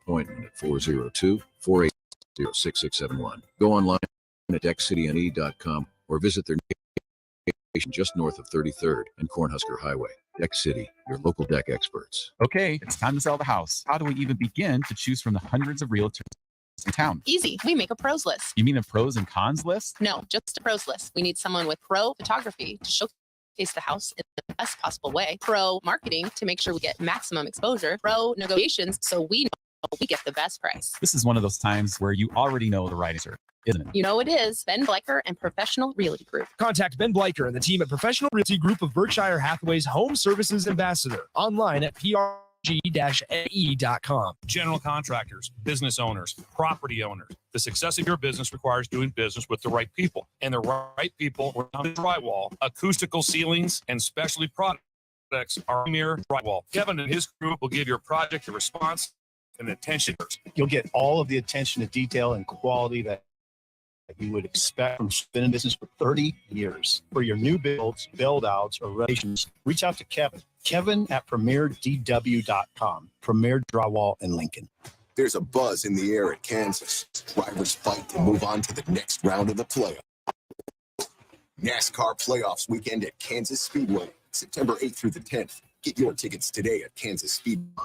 appointment at 402-480-6671. Go online at deckcityne.com or visit their location just north of 33rd and Cornhusker Highway. Deck City, your local deck experts. Okay, it's time to sell the house. How do we even begin to choose from the hundreds of realtors in town? Easy. We make a pros list. You mean a pros and cons list? No, just a pros list. We need someone with pro photography to showcase the house in the best possible way, pro marketing to make sure we get maximum exposure, pro negotiations so we know we get the best price. This is one of those times where you already know the right answer, isn't it? You know it is. Ben Bleicher and Professional Realty Group. Contact Ben Bleicher and the team at Professional Realty Group of Berkshire Hathaway's Home Services Ambassador online at prg-ae.com. General contractors, business owners, property owners. The success of your business requires doing business with the right people. And the right people are drywall, acoustical ceilings, and specialty products are Premier Drywall. Kevin and his group will give your project a response and attention. You'll get all of the attention to detail and quality that you would expect from been in business for 30 years. For your new builds, build outs, or renovations, reach out to Kevin at premierdw.com. Premier Drywall in Lincoln. There's a buzz in the air at Kansas. Drivers fight to move on to the next round of the playoff. NASCAR playoffs weekend at Kansas Speedway, September 8th through the 10th. Get your tickets today at Kansas Speedway.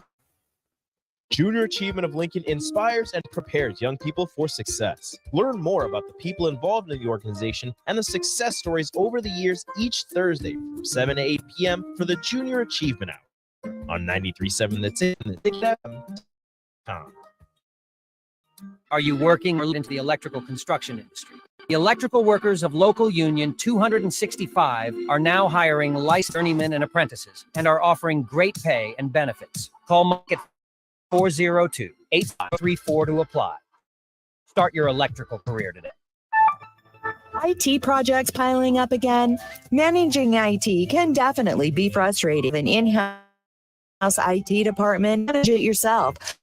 Junior Achievement of Lincoln inspires and prepares young people for success. Learn more about the people involved in the organization and the success stories over the years each Thursday from 7 to 8 p.m. for the Junior Achievement Hour on 93.7 The Ticket. Are you working or into the electrical construction industry? The electrical workers of local union 265 are now hiring licensed journeymen and apprentices and are offering great pay and benefits. Call Mike at 402-8534 to apply. Start your electrical career today. IT projects piling up again? Managing IT can definitely be frustrating. An in-house IT department, manage it yourself.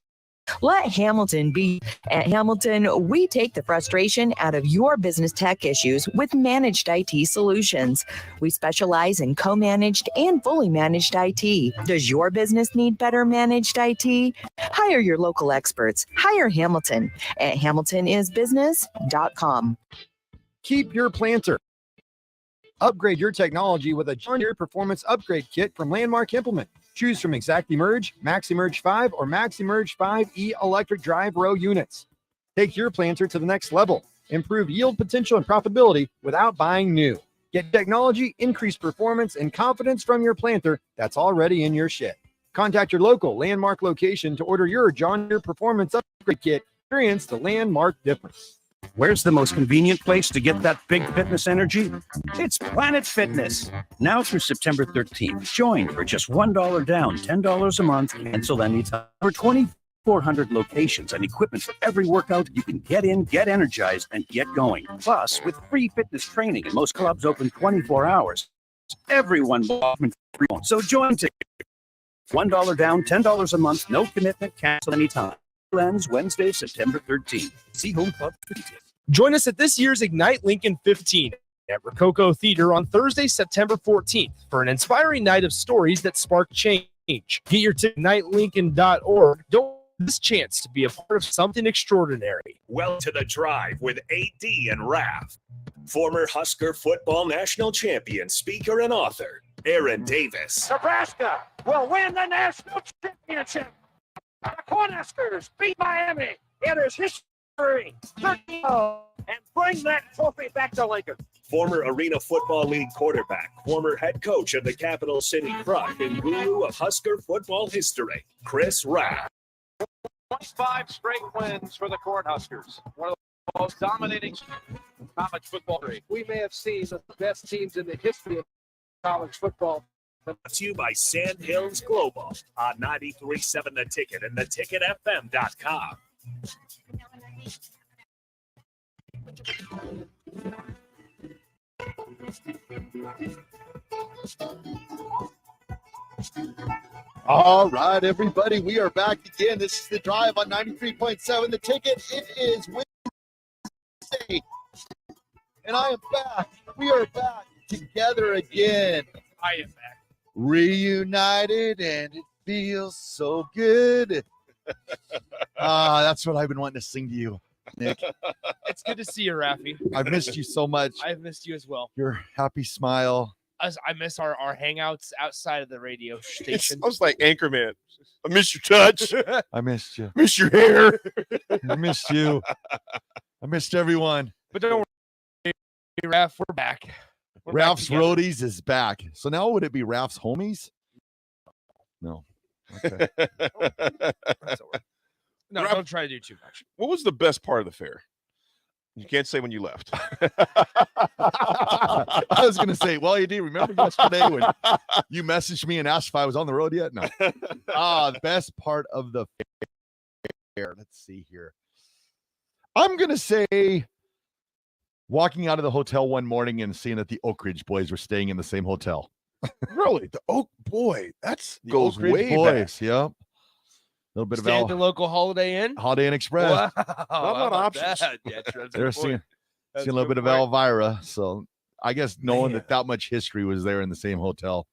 Let Hamilton be. At Hamilton, we take the frustration out of your business tech issues with managed IT solutions. We specialize in co-managed and fully managed IT. Does your business need better managed IT? Hire your local experts. Hire Hamilton at hamiltonisbusiness.com. Keep your planter. Upgrade your technology with a John Deere Performance Upgrade Kit from Landmark Implement. Choose from ExactEmerge, MaxEmerge 5, or MaxEmerge 5E electric drive row units. Take your planter to the next level. Improve yield potential and profitability without buying new. Get technology, increased performance, and confidence from your planter that's already in your shed. Contact your local Landmark location to order your John Deere Performance Upgrade Kit. Experience the Landmark difference. Where's the most convenient place to get that big fitness energy? It's Planet Fitness. Now through September 13th. Join for just $1 down, $10 a month, until anytime. For 2,400 locations and equipment for every workout, you can get in, get energized, and get going. Plus, with free fitness training and most clubs open 24 hours, everyone free. So join today. $1 down, $10 a month, no commitment, cancel anytime. Ends Wednesday, September 13th. See Home Club for details. Join us at this year's Ignite Lincoln 15 at Rococo Theater on Thursday, September 14th for an inspiring night of stories that spark change. Get your ticket at ignitelincoln.org. Don't miss this chance to be a part of something extraordinary. Well to the drive with AD and Raff. Former Husker football national champion, speaker, and author, Aaron Davis. Nebraska will win the national championship. The Cornhuskers beat Miami. It is history. And bring that trophy back to Lincoln. Former Arena Football League quarterback, former head coach of the Capital City Crush, and guru of Husker football history, Chris Raff. 25 straight wins for the Cornhuskers. One of the most dominating college football. We may have seen the best teams in the history of college football. Brought to you by Sand Hills Global on 93.7 The Ticket and theticketfm.com. All right, everybody, we are back again. This is The Drive on 93.7 The Ticket. It is Wednesday, and I am back. We are back together again. I am back. Reunited, and it feels so good. That's what I've been wanting to sing to you, Nick. It's good to see you, Raffy. I've missed you so much. I've missed you as well. Your happy smile. I miss our hangouts outside of the radio station. I was like Anchorman. I miss your touch. I missed you. Miss your hair. I missed you. I missed everyone. But don't worry, Raff, we're back. Raff's Roadies is back. So now would it be Raff's Homies? No. Okay. No, Raff, don't try to do too much. What was the best part of the fair? You can't say when you left. I was going to say, well, you do remember yesterday when you messaged me and asked if I was on the road yet? No. The best part of the fair. Let's see here. I'm going to say walking out of the hotel one morning and seeing that the Oak Ridge boys were staying in the same hotel. Really? The Oak Boy. That's The goes Oak Ridge way boys. back. Yep. A little bit Stay at of the local Holiday Inn. Holiday Inn Express. Wow. Not How a lot of about options. that? Yeah, that's a They're good point. seeing a little bit of Elvira. So I guess knowing that much history was there in the same hotel.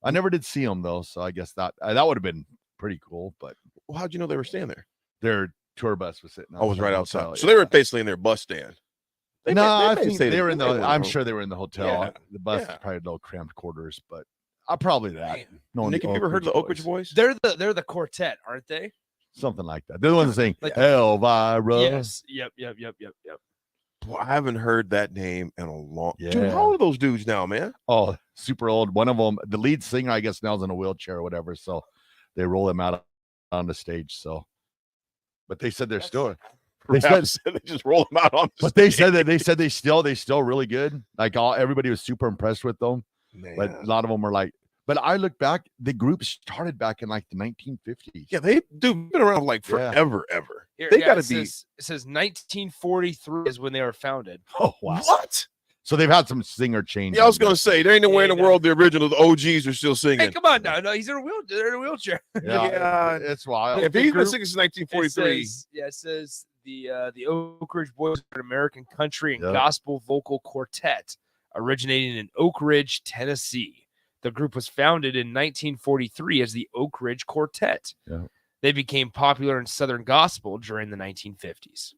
I never did see them though, so I guess that would have been pretty cool. But Well, how'd you know they were staying there? their tour bus was sitting. I was right outside the outside. hotel, So they were basically in their bus stand. No, I may think stay they were in the. were I'm sure they were in the hotel. Yeah. The bus Yeah. is probably no cramped quarters, but probably that. No, Nick, have you ever heard of the Oak Ridge Boys? They're the quartet, aren't they? Something like that. They're the ones saying Like- Elvira. Yes. Yep. Boy, I haven't heard that name in a long. Dude, Yeah. how old are those dudes now, man? Oh, super old. One of them, the lead singer, I guess now is in a wheelchair or whatever. So they roll him out on the stage. So, but they said they're still. They said they just roll them out on. But they said that they still really good. Like everybody was super impressed with them. Man. But a lot of them are like. But I look back, the group started back in like the 1950s. Yeah, they've been around like forever, ever. Here, They yeah, got to it be. says 1943 is when they were founded. Oh wow! What? So they've had some singer changes. Yeah, I was gonna say there ain't no way in the world the original, the OGs are still singing. Hey, come on now. No, he's in a wheelchair. They're in a wheelchair. Yeah, it's wild. If he's been singing since 1943, It says the Oak Ridge Boys are an American country and Yeah. gospel vocal quartet originating in Oak Ridge, Tennessee. The group was founded in 1943 as the Oak Ridge Quartet. Yeah. They became popular in Southern gospel during the 1950s.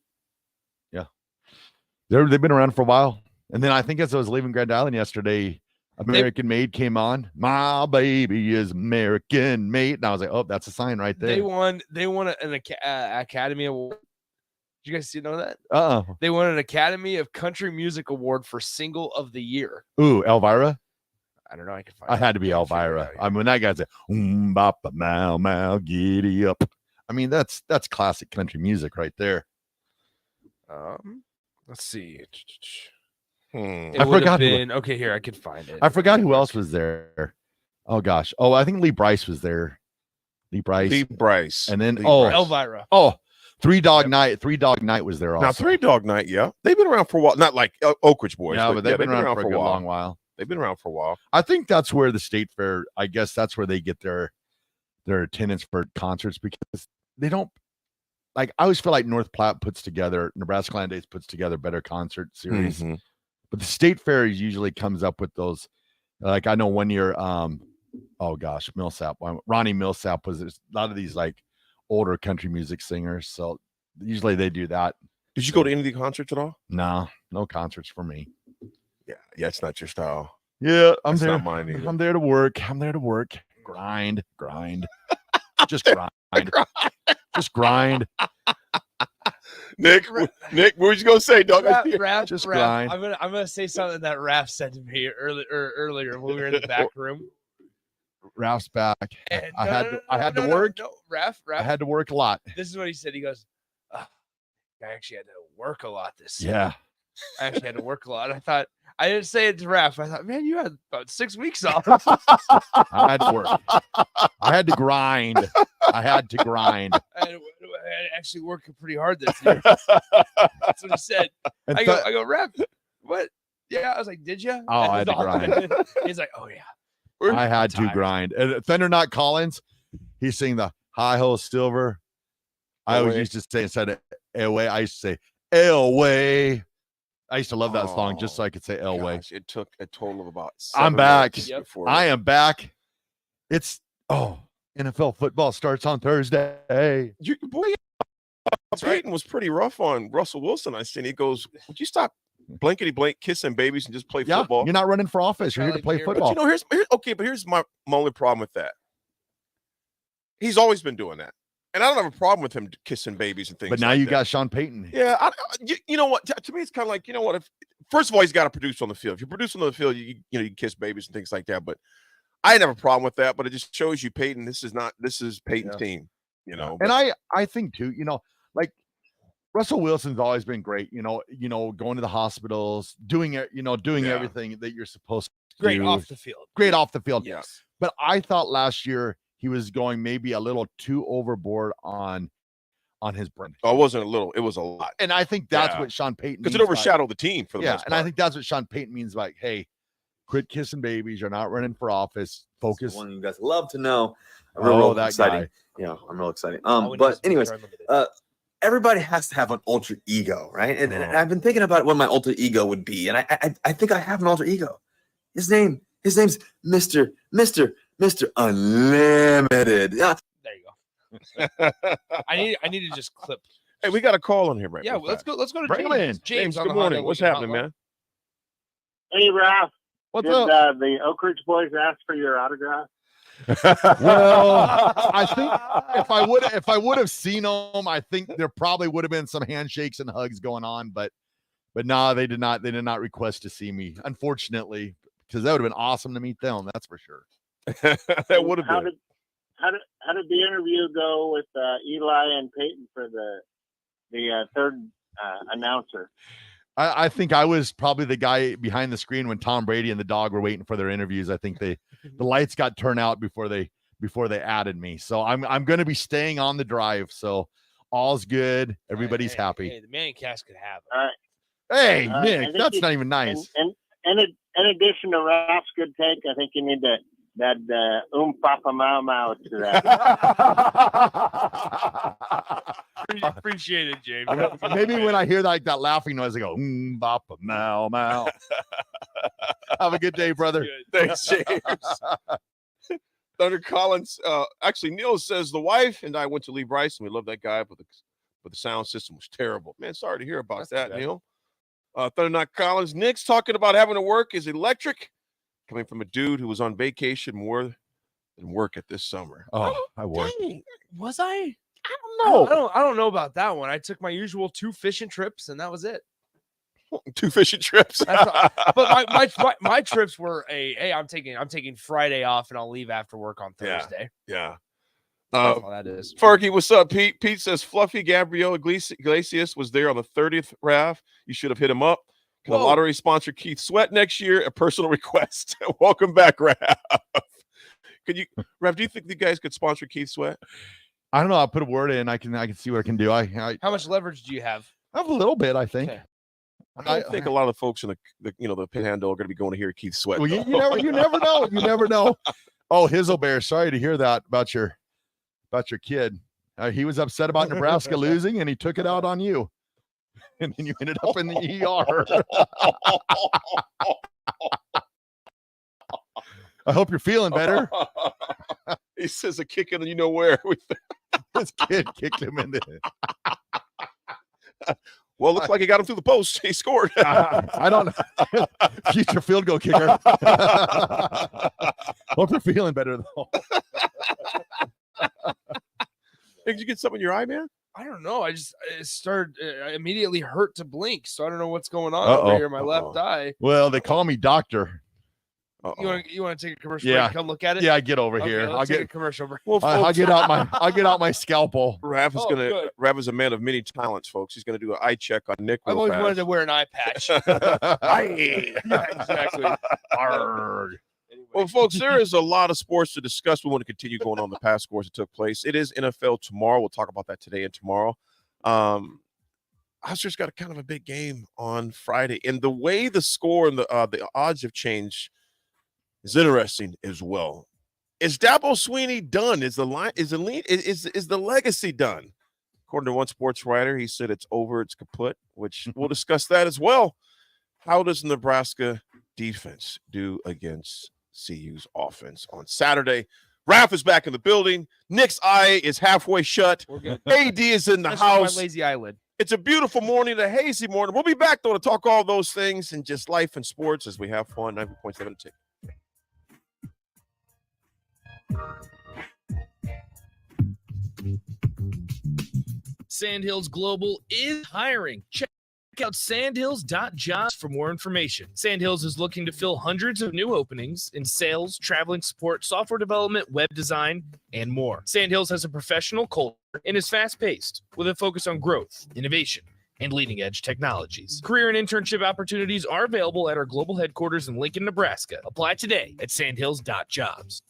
Yeah, they've been around for a while. And then I think as I was leaving Grand Island yesterday, American Made came on. My baby is American Made, and I was like, oh, that's a sign right there. They won an Academy Award. Did you guys know that? They won an Academy of Country Music Award for Single of the Year. Ooh, Elvira. I don't know. I can find. I had to be Elvira. I mean, that guy's like, bop, mow, mow, giddy up. I mean, that's classic country music right there. Let's see. Hmm. It I would forgot have who- been okay. Here, I can find it. I forgot who else was there. Oh gosh. Oh, I think Lee Bryce was there. Lee Bryce. And then Lee Bryce. Elvira. Oh, Three Dog Night. Three Dog Night was there also. Now, Three Dog Night, yeah, they've been around for a while. Not like Oak Ridge Boys, Yeah, but they've been around for a a good while. long while. They've been around for a while. I think that's where the state fair, I guess that's where they get their attendance for concerts, because they don't, like, I always feel like North Platte puts together, Nebraska Land Days puts together better concert series. Mhm. But the state fair usually comes up with those. Like, I know one year, oh gosh, Millsap, Ronnie Millsap was, there's a lot of these like older country music singers. So usually they do that. Did you go to any of the concerts at all? No concerts for me. Yeah, it's not your style. Yeah, I'm That's there. not mine either. I'm there to work. I'm there to work. Grind. Just grind. Just grind. Nick, what was you gonna say, dog? Raff, Just Raff, grind. I'm gonna say something that Raff said to me earlier when we were in the back room. Ralph's back. And I had to work. No, Raff, I had to work a lot. This is what he said. He goes, I actually had to work a lot this Yeah. I actually had to work a lot. I thought, I didn't say it to Raff. I thought, man, you had about 6 weeks off. I had to work. I had to grind. I had to grind. I actually working pretty hard this year. That's what he said. And I go, Raff, what? Yeah, I was like, did you? Oh, I had to grind. He's like, oh yeah. I had to grind. And Thunder Knot Collins, he's singing the Hi Ho Silver. I always used to say, instead of Elway, I used to say Elway. I used to love that song just so I could say Elway. Gosh, it took a total of about 7 I'm back. minutes before I am back. It's NFL football starts on Thursday. Peyton was pretty rough on Russell Wilson. I seen he goes, "Would you stop blankety blank kissing babies and just play football?" You're not running for office. You're here to play football. But here's my only problem with that. He's always been doing that, and I don't have a problem with him kissing babies and things. But now like you that. got Sean Payton. Yeah, you know what? To me, it's kind of like, you know what? If first of all, he's got to produce on the field. If you're producing on the field, you can kiss babies and things like that. But I didn't have a problem with that. But it just shows you, Peyton. This is Peyton's team. You know, and I think too. Like Russell Wilson's always been great. Going to the hospitals, doing everything that you're supposed to Great do. off the field. Great off the field. Yes. But I thought last year he was going maybe a little too overboard on his brand. Oh, it wasn't a little, it was a lot. And I think that's what Sean Payton means. Because it overshadowed the team for the most part. And I think that's what Sean Payton means by, hey, quit kissing babies. You're not running for office. Focus. One you guys love to know. That exciting. guy. Yeah, I'm real excited. But anyways, everybody has to have an alter ego, right? And I've been thinking about what my alter ego would be, and I think I have an alter ego. His name's Mr. Unlimited. Yeah. There you go. I need to just clip. Hey, we got a call on here, right? Yeah, let's go to Bring him in. James, good morning. What's happening, man? Hey, Raff. What's Did up? The Oak Ridge boys ask for your autograph? Well, I think if I would have seen them, I think there probably would have been some handshakes and hugs going on, but no, they did not request to see me, unfortunately, because that would have been awesome to meet them. That's for sure. That would have been. How did the interview go with Eli and Peyton for the third announcer? I think I was probably the guy behind the screen when Tom Brady and the dog were waiting for their interviews. I think the lights got turned out before they added me. So I'm going to be staying on the drive. So all's good. Everybody's happy. Hey, the Manning cast could have All right. Hey, Nick, that's not even nice. And in addition to Raff's good take, I think you need to Papa Mau Mau to that. Appreciate it, James. Maybe when I hear that laughing noise, I go, Papa Mau Mau. Have a good day, brother. Thanks, James. Thunder Collins. Actually, Neil says the wife and I went to Lee Bryson. We love that guy, but the sound system was terrible. Man, sorry to hear about that, Neil. Thunder Collins. Nick's talking about having to work is electric. Coming from a dude who was on vacation more than work at this summer. Oh, I work. Was I? I don't know. I don't know about that one. I took my usual 2 fishing trips, and that was it. 2 fishing trips. But my trips were hey, I'm taking Friday off, and I'll leave after work on Thursday. Yeah. That's all that is. Farkey, what's up, Pete? Pete says Fluffy Gabriel Iglesias was there on the 30th, Raff. You should have hit him up. Can the lottery sponsor Keith Sweat next year? A personal request. Welcome back, Raff. Raff, do you think the guys could sponsor Keith Sweat? I don't know. I'll put a word in. I can see what I can do. How much leverage do you have? I have a little bit, I think. Okay. I think a lot of the folks in the Panhandle are going to be going to hear Keith Sweat. Well, you never know. You never know. Oh, Hizzlebear, sorry to hear that about your kid. He was upset about Nebraska losing, and he took it out on you. And then you ended up in the ER. I hope you're feeling better. He says a kick in the you-know-where. This kid kicked him in the... Well, it looks like he got him through the post. He scored. I don't know. Future field goal kicker. Hope you're feeling better, though. Did you get something in your eye, man? I don't know. I immediately hurt to blink, so I don't know what's going on over here in my left eye. Well, they call me doctor. You want to take a commercial Yeah. break? Come look at it. Yeah, get over here. I'll get a commercial break. Well, I'll get out my scalpel. Raff is a man of many talents, folks. He's gonna do an eye check on Nick. I've always wanted to wear an eye patch. Yeah, exactly. Well, folks, there is a lot of sports to discuss. We want to continue going on the past scores that took place. It is NFL tomorrow. We'll talk about that today and tomorrow. Huskers got a kind of a big game on Friday, and the way the score and the odds have changed is interesting as well. Is Dabo Sweeney done? Is the legacy done? According to one sports writer, he said it's over, it's kaput, which we'll discuss that as well. How does Nebraska defense do against CU's offense on Saturday? Raff is back in the building. Nick's eye is halfway shut. We're good. AD is in the That's just house. my lazy eyelid. It's a beautiful morning, a hazy morning. We'll be back, though, to talk all those things and just life and sports as we have fun. 90.7 Ticket. Sandhills Global is hiring. Check out sandhills.jobs for more information. Sandhills is looking to fill hundreds of new openings in sales, traveling support, software development, web design, and more. Sandhills has a professional culture and is fast-paced with a focus on growth, innovation, and leading-edge technologies. Career and internship opportunities are available at our global headquarters in Lincoln, Nebraska. Apply today at sandhills.jobs.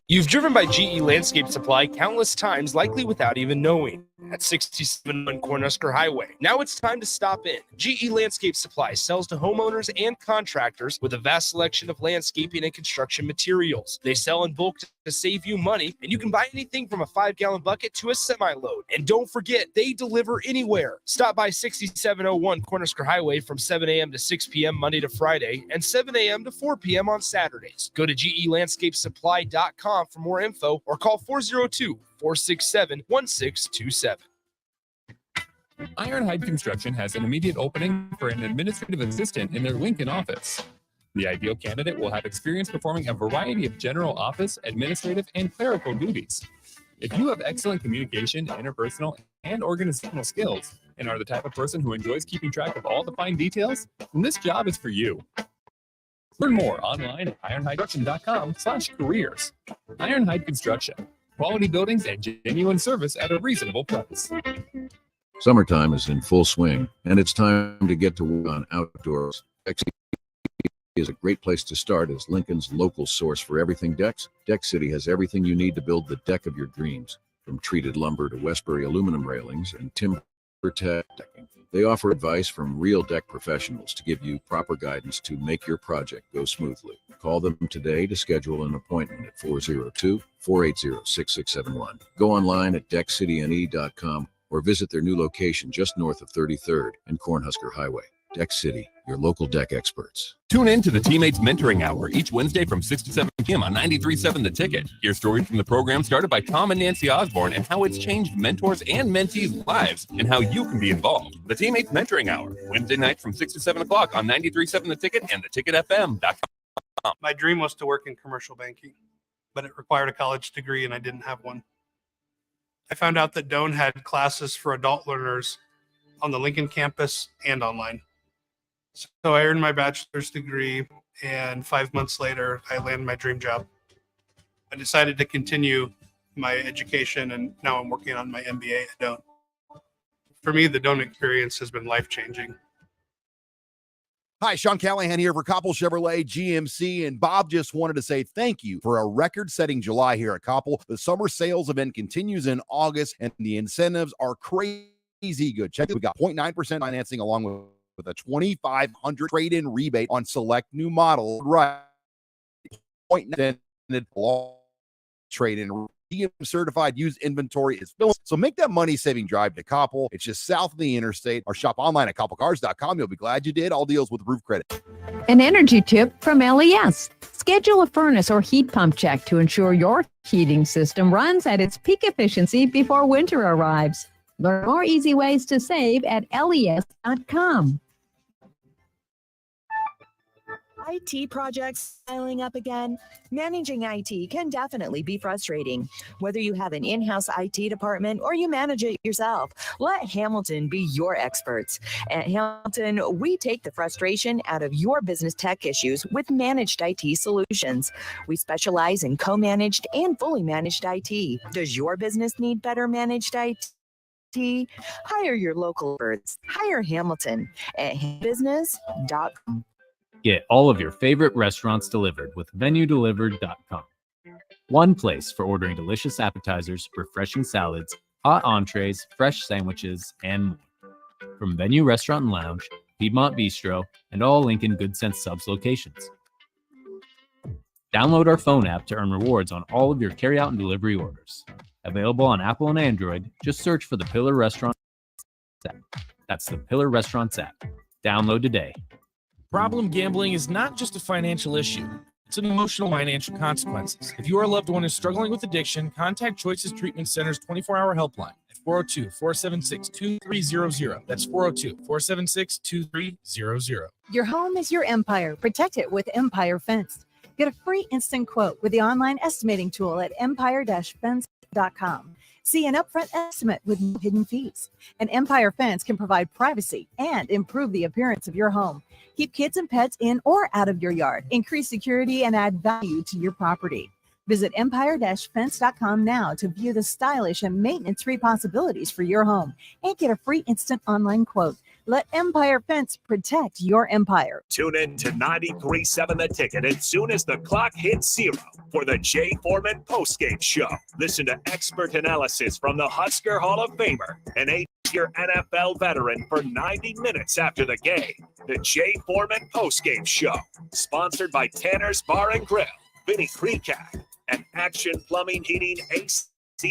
You've driven by GE Landscape Supply countless times, likely without even knowing. At 67 Cornhusker Highway. Now it's time to stop in. GE Landscape Supply sells to homeowners and contractors with a vast selection of landscaping and construction materials. They sell in bulk to save you money, and you can buy anything from a 5-gallon bucket to a semi-load. And don't forget, they deliver anywhere. Stop by 6701 Cornhusker Highway from 7 a.m. to 6 p.m. Monday to Friday and 7 a.m. to 4 p.m. on Saturdays. Go to GELandscapeSupply.com for more info or call 402-467-1627. Ironhide Construction has an immediate opening for an administrative assistant in their Lincoln office. The ideal candidate will have experience performing a variety of general office, administrative, and clerical duties. If you have excellent communication, interpersonal, and organizational skills, and are the type of person who enjoys keeping track of all the fine details, then this job is for you. Learn more online at ironhideconstruction.com/careers. Ironhide Construction. Quality buildings and genuine service at a reasonable price. Summertime is in full swing, and it's time to get to work on outdoors. Deck City is a great place to start as Lincoln's local source for everything decks. Deck City has everything you need to build the deck of your dreams, from treated lumber to Westbury aluminum railings and timber tech decking. They offer advice from real deck professionals to give you proper guidance to make your project go smoothly. Call them today to schedule an appointment at 402-480-6671. Go online at deckcityne.com or visit their new location just north of 33rd and Cornhusker Highway. Deck City, your local deck experts. Tune in to the Teammates Mentoring Hour each Wednesday from 6 to 7 p.m. on 93.7 The Ticket. Hear stories from the program started by Tom and Nancy Osborne and how it's changed mentors and mentees' lives and how you can be involved. The Teammates Mentoring Hour, Wednesday nights from 6 to 7 o'clock on 93.7 The Ticket and theticketfm.com. My dream was to work in commercial banking, but it required a college degree and I didn't have one. I found out that Doane had classes for adult learners on the Lincoln campus and online. So I earned my bachelor's degree, and 5 months later, I landed my dream job. I decided to continue my education, and now I'm working on my MBA at Doane. For me, the Doane experience has been life-changing. Hi, Sean Callahan here for Koppel Chevrolet GMC, and Bob just wanted to say thank you for a record-setting July here at Koppel. The summer sales event continues in August, and the incentives are crazy good. Check it. We got 0.9% financing along with a $2,500 trade-in rebate on select new model. Right. 0.9% trade-in. Certified used inventory is filling. So make that money-saving drive to Koppel. It's just south of the interstate, or shop online at koppelcars.com. You'll be glad you did. All deals with roof credit. An energy tip from LES. Schedule a furnace or heat pump check to ensure your heating system runs at its peak efficiency before winter arrives. Learn more easy ways to save at les.com. IT projects piling up again? Managing IT can definitely be frustrating. Whether you have an in-house IT department or you manage it yourself, let Hamilton be your experts. At Hamilton, we take the frustration out of your business tech issues with managed IT solutions. We specialize in co-managed and fully managed IT. Does your business need better managed IT? Hire your local experts. Hire Hamilton at business.com. Get all of your favorite restaurants delivered with VenueDelivered.com. One place for ordering delicious appetizers, refreshing salads, hot entrees, fresh sandwiches, and more. From Venue Restaurant and Lounge, Piedmont Bistro, and all Lincoln Good Sense Subs locations. Download our phone app to earn rewards on all of your carryout and delivery orders. Available on Apple and Android, just search for the Pillar Restaurant app. That's the Pillar Restaurants app. Download today. Problem gambling is not just a financial issue. and emotional financial consequences. If your loved one is struggling with addiction, contact Choices Treatment Center's 24-hour helpline at 402-476-2300. That's 402-476-2300. Your home is your empire. Protect it with Empire Fence. Get a free instant quote with the online estimating tool at empire-fence.com. See an upfront estimate with no hidden fees. An Empire Fence can provide privacy and improve the appearance of your home. Keep kids and pets in or out of your yard. Increase security and add value to your property. Visit empire-fence.com now to view the stylish and maintenance-free possibilities for your home and get a free instant online quote. Let Empire Fence protect your empire. Tune in to 93.7 The Ticket as soon as the clock hits 0 for the Jay Foreman postgame show. Listen to expert analysis from the Husker Hall of Famer, an 8-year NFL veteran, for 90 minutes after the game. The Jay Foreman postgame show, sponsored by Tanner's Bar and Grill, Vinny Precak, and Action Plumbing, Heating, AC,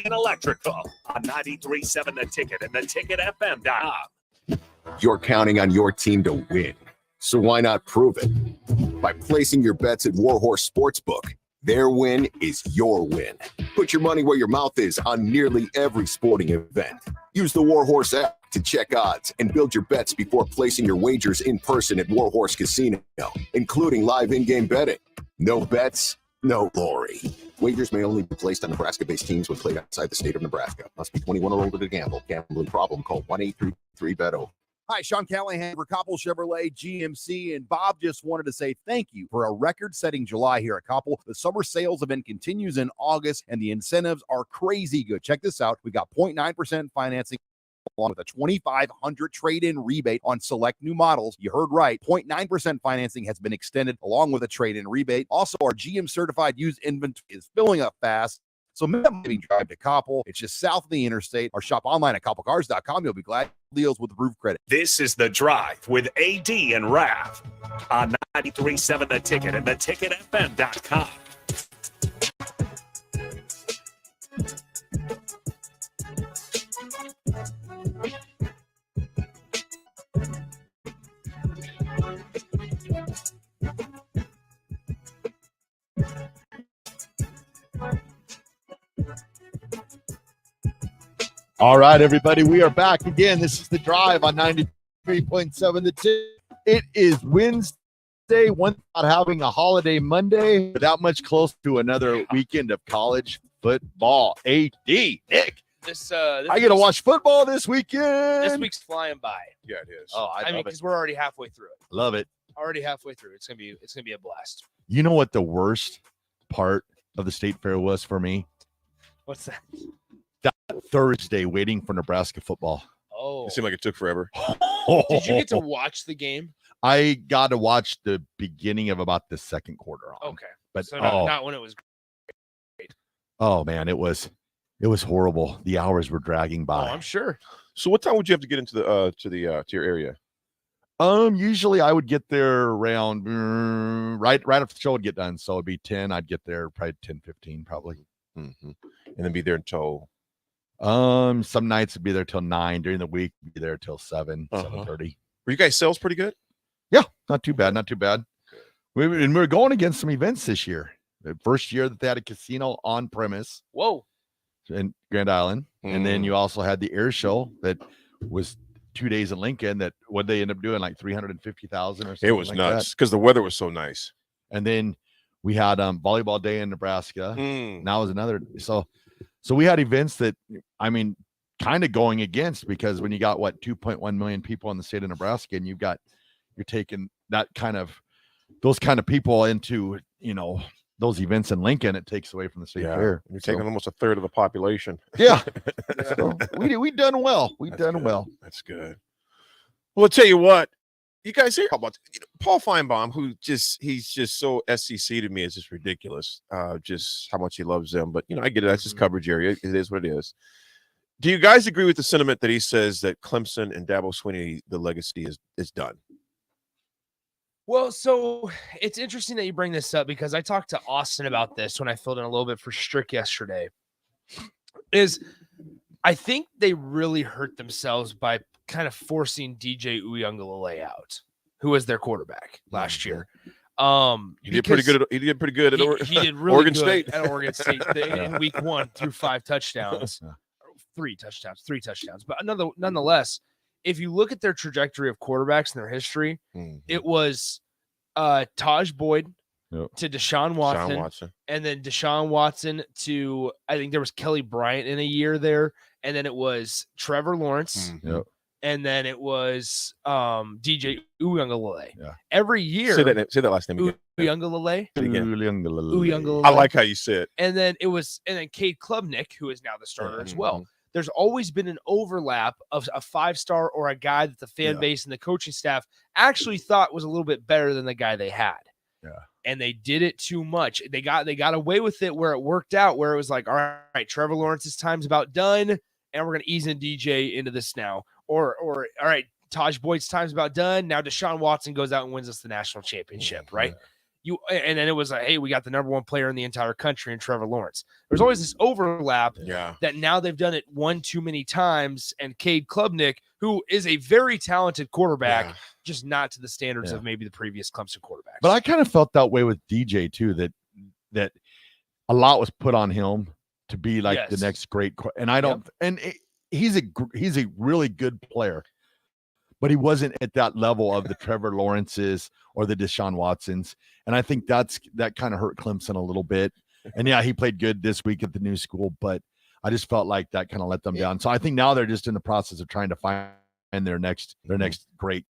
and Electrical on 93.7 The Ticket and theticketfm.com. You're counting on your team to win, so why not prove it? By placing your bets at Warhorse Sportsbook. Their win is your win. Put your money where your mouth is on nearly every sporting event. Use the Warhorse app to check odds and build your bets before placing your wagers in person at Warhorse Casino, including live in-game betting. No bets, no glory. Wagers may only be placed on Nebraska-based teams when played outside the state of Nebraska. Must be 21 or older to gamble. Gambling problem? Call 1-833-BET-O. Hi, Sean Callahan for Koppel Chevrolet GMC, and Bob just wanted to say thank you for a record-setting July here at Koppel. The summer sales event continues in August, and the incentives are crazy good. Check this out. We got 0.9% financing along with a $2,500 trade-in rebate on select new models. You heard right. 0.9% financing has been extended along with a trade-in rebate. Also, our GM-certified used inventory is filling up fast. So maybe drive to Koppel. It's just south of the interstate, or shop online at koppelcars.com. You'll be glad deals with roof credit. This is The Drive with AD and Raff on 93.7 The Ticket and theticketfm.com. All right, everybody, we are back again. This is The Drive on 93.7 The Ticket. It is Wednesday, one not having a holiday Monday, without much close to another weekend of college football. AD, Nick, This I get to watch football this weekend. This week's flying by. Yeah, it is. Oh, I mean, love because it. we're already halfway through it. Love it. Already halfway through. It's gonna be a blast. You know what the worst part of the state fair was for me? What's that? That Thursday waiting for Nebraska football. Oh, It seemed like it took forever. did you get to watch the game? I got to watch the beginning of about the second quarter on. Okay, But so not when it was great. Oh man, it was horrible. The hours were dragging Oh, by. I'm sure. So what time would you have to get into the to your area? Usually I would get there around right after the show would get done. So it'd be 10. I'd get there probably 10:15 probably. Mm-hmm. And then be there until some nights would be there till 9. During the week, be there till 7, 7:30. Were you guys sales pretty good? Yeah, not too bad, not too bad. We're going against some events this year. The first year that they had a casino on premise. Whoa. In Grand Island. And then you also had the air show that was 2 days in Lincoln. That what they end up doing, like 350,000 or something. It was like nuts because the weather was so nice. And then we had volleyball day in Nebraska. Now was another. So we had events that, I mean, kind of going against, because when you got 2.1 million people in the state of Nebraska, and you're taking those kind of people into, those events in Lincoln, it takes away from the state fair. You're taking almost a third of the population. Yeah. So we done well. Done well. That's good. Well, I'll tell you what, you guys hear about Paul Feinbaum, he's just so SEC to me. It's just ridiculous. Just how much he loves them. But I get it. That's his coverage area. It is what it is. Do you guys agree with the sentiment that he says that Clemson and Dabo Swinney, the legacy is done? Well, so it's interesting that you bring this up, because I talked to Austin about this when I filled in a little bit for Strick yesterday. I think they really hurt themselves by kind of forcing DJ Uyunglele out, who was their quarterback last year. He did pretty good. He did pretty good at he did really Oregon good State. at Oregon State. He did really Oregon good State. at Oregon State in week 1 threw 5 touchdowns, 3 touchdowns. But nonetheless, if you look at their trajectory of quarterbacks and their history, it was Taj Boyd to Deshaun Watson, and then Deshaun Watson to, I think there was Kelly Bryant in a year there, and then it was Trevor Lawrence. And then it was DJ Uiagalelei. Every year. Say that last name again. Uiagalelei. I like how you said it. And then Cade Klubnik, who is now the starter as well. There's always been an overlap of a 5-star or a guy that the fan base and the coaching staff actually thought was a little bit better than the guy they had. And they did it too much. They got away with it where it worked out, where it was like, all right, Trevor Lawrence's time's about done, and we're gonna ease in DJ into this now. Or all right, Taj Boyd's time's about done. Now Deshaun Watson goes out and wins us the national championship, right? And then it was like, hey, we got the number 1 player in the entire country in Trevor Lawrence. There's always this overlap that now they've done it one too many times. And Cade Klubnik, who is a very talented quarterback, just not to the standards of maybe the previous Clemson quarterbacks. But I kind of felt that way with DJ too, that a lot was put on him to be like the next great. And I don't, he's a really good player, but he wasn't at that level of the Trevor Lawrences or the Deshaun Watsons. And I think that kind of hurt Clemson a little bit. And he played good this week at the new school, but I just felt like that kind of let them down. So I think now they're just in the process of trying to find their next great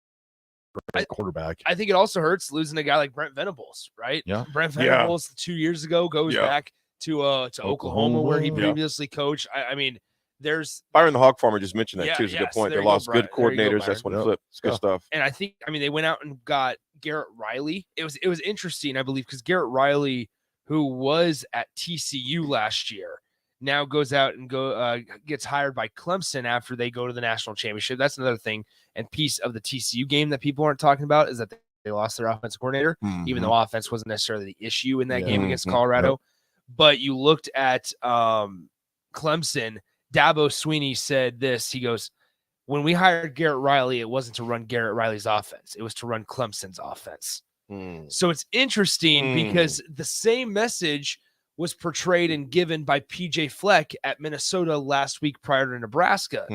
quarterback. I think it also hurts losing a guy like Brent Venables, right? Brent Venables 2 years ago goes back to Oklahoma, where he previously coached. I mean, there's Byron the Hog Farmer just mentioned that too. Is a good point. They lost good coordinators. That's what flipped. It's good stuff. And I think, they went out and got Garrett Riley. It was interesting, I believe, because Garrett Riley, who was at TCU last year, now goes out and gets hired by Clemson after they go to the national championship. That's another thing and piece of the TCU game that people aren't talking about, is that they lost their offensive coordinator, even though offense wasn't necessarily the issue in that game against Colorado. But you looked at Clemson. Dabo Sweeney said this. He goes, when we hired Garrett Riley, it wasn't to run Garrett Riley's offense. It was to run Clemson's offense. So it's interesting because the same message was portrayed and given by PJ Fleck at Minnesota last week prior to Nebraska.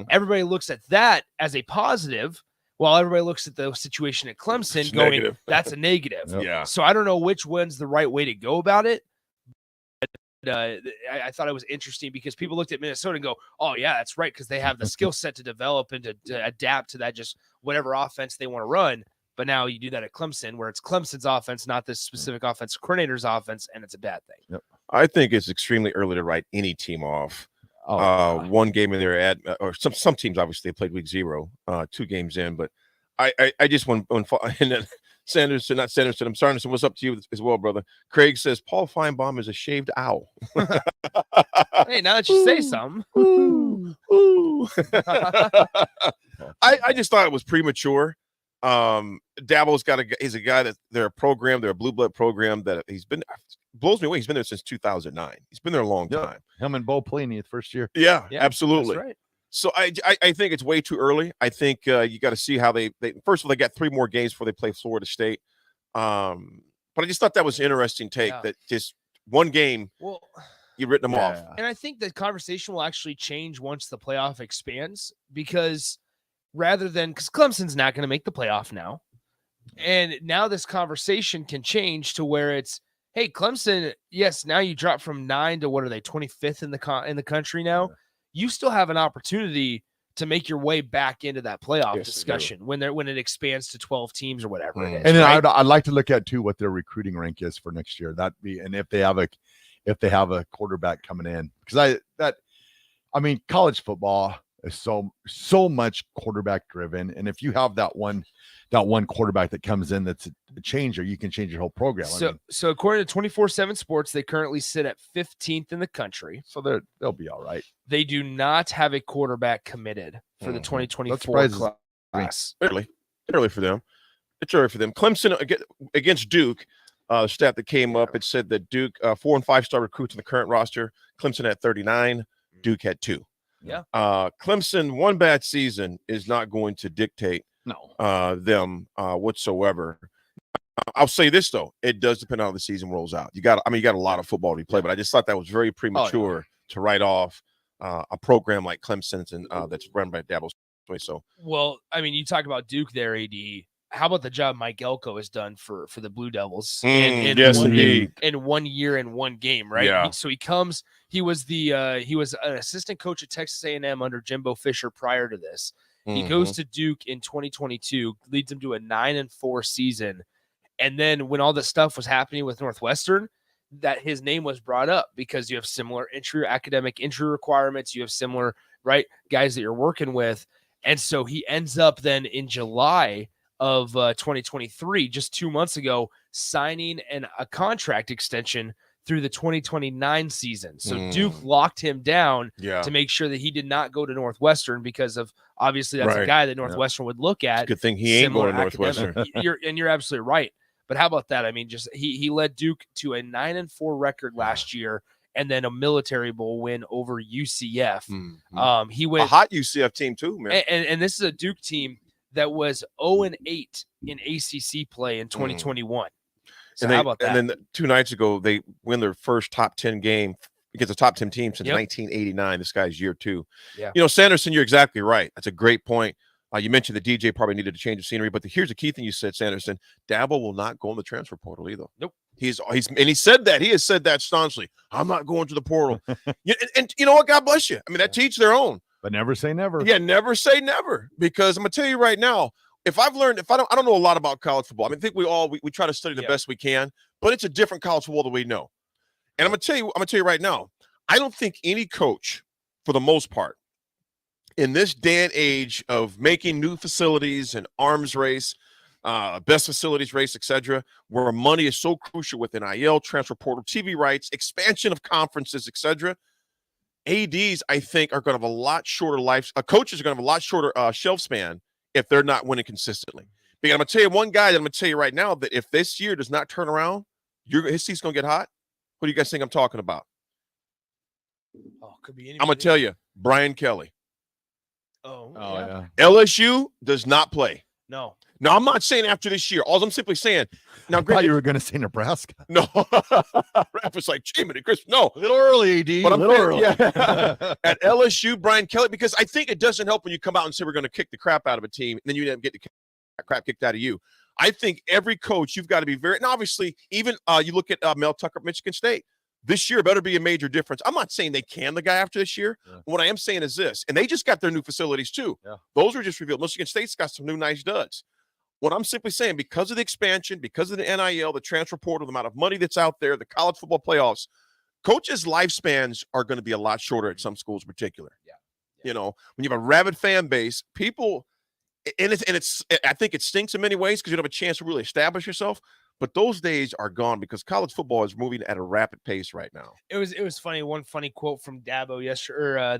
Everybody looks at that as a positive, while everybody looks at the situation at Clemson going, that's a negative. So I don't know which one's the right way to go about it. I thought it was interesting because people looked at Minnesota and go, oh yeah, that's right, because they have the skill set to develop and to adapt to that, just whatever offense they want to run. But now you do that at Clemson, where it's Clemson's offense, not this specific offense coordinator's offense, and it's a bad thing. I think it's extremely early to write any team off. One game in there or some teams obviously played week 0, 2 games in, but I just want and then Sanderson, not Sanderson. I'm Sanderson. What's up to you as well, brother? Craig says Paul Feinbaum is a shaved owl. Hey, now that you say something. I just thought it was premature. Dabo's he's a guy that they're a blue blood program that blows me away. He's been there since 2009. He's been there a long time. Him and Bo Pelini the first year. Yeah, absolutely. That's right. So I think it's way too early. I think you got to see how they first of all, they got 3 more games before they play Florida State. But I just thought that was an interesting take that just one game, you've written them off. And I think the conversation will actually change once the playoff expands, because because Clemson's not going to make the playoff now. And now this conversation can change to where it's, hey, Clemson, yes, now you drop from 9 to what are they, 25th in the country now? You still have an opportunity to make your way back into that playoff discussion when it expands to 12 teams or whatever it is. And then I'd like to look at too what their recruiting rank is for next year. And if they have a quarterback coming in, because college football is so much quarterback driven, and if you have that one quarterback that comes in that's a changer, you can change your whole program. So according to 24/7 Sports, they currently sit at 15th in the country. So they'll be all right. They do not have a quarterback committed for the 2024 class. Early for them. It's early for them. Clemson against Duke. The stat that came up, it said that Duke 4 and 5-star recruits in the current roster. Clemson had 39. Duke had 2. Yeah. Clemson, one bad season is not going to dictate them whatsoever. I'll say this though, it does depend on how the season rolls out. You got a lot of football to play, but I just thought that was very premature to write off a program like Clemson's and that's run by Dabo's way. So, well, I mean, you talk about Duke there, AD. How about the job Mike Elko has done for the Blue Devils in 1 year and one game, right? Yeah. So he was an assistant coach at Texas A&M under Jimbo Fisher prior to this. He goes to Duke in 2022, leads him to a 9-4 season. And then when all this stuff was happening with Northwestern, that his name was brought up because you have similar academic entry requirements. You have similar, right, guys that you're working with. And so he ends up then in July of 2023, just 2 months ago, signing a contract extension through the 2029 season. So Duke locked him down to make sure that he did not go to Northwestern because of obviously that's a guy that Northwestern would look at. Good thing he ain't going to Northwestern. You're absolutely right. But how about that? I mean, just he led Duke to a 9-4 record last year, and then a Military Bowl win over UCF. He went a hot UCF team too, man. And this is a Duke team that was 0-8 in ACC play in 2021. So how about that? And then 2 nights ago, they win their first top 10 game against a top 10 team since 1989. This guy's year 2. Yeah. You know, Sanderson, you're exactly right. That's a great point. You mentioned the DJ probably needed to change the scenery, but here's the key thing you said, Sanderson. Dabo will not go in the transfer portal either. Nope. He said that. He has said that staunchly. I'm not going to the portal. and you know what? God bless you. I mean, that teach their own. But never say never. Yeah, never say never. Because I'm gonna tell you right now, I don't know a lot about college football. I mean, I think we try to study the best we can, but it's a different college football that we know. And I'm gonna tell you right now, I don't think any coach, for the most part, in this day and age of making new facilities and arms race, best facilities race, etc., where money is so crucial with NIL, transfer portal, TV rights, expansion of conferences, etc., ADs, I think, are going to have a lot shorter life. Coaches are going to have a lot shorter shelf span if they're not winning consistently. Because I'm going to tell you one guy that I'm going to tell you right now that if this year does not turn around, his seat's going to get hot. Who do you guys think I'm talking about? Oh, could be I'm going to tell you, Brian Kelly. Oh yeah. LSU does not play. No. No, I'm not saying after this year. All I'm simply saying. Now, I thought you were going to say Nebraska. No. Raff was like, Jimmy, Chris. No. A little early, AD. But a little early. Yeah. At LSU, Brian Kelly, because I think it doesn't help when you come out and say we're going to kick the crap out of a team, and then you get the crap kicked out of you. I think every coach, you've got to be very, and obviously, even you look at Mel Tucker at Michigan State. This year better be a major difference. I'm not saying they can the guy after this year. Yeah. What I am saying is this, and they just got their new facilities too. Yeah. Those were just revealed. Michigan State's got some new nice duds. What I'm simply saying, because of the expansion, because of the NIL, the transfer portal, the amount of money that's out there, the college football playoffs, coaches' lifespans are going to be a lot shorter at some schools in particular. Yeah. You know, when you have a rabid fan base, people, I think it stinks in many ways because you don't have a chance to really establish yourself. But those days are gone because college football is moving at a rapid pace right now. It was funny. One funny quote from Dabo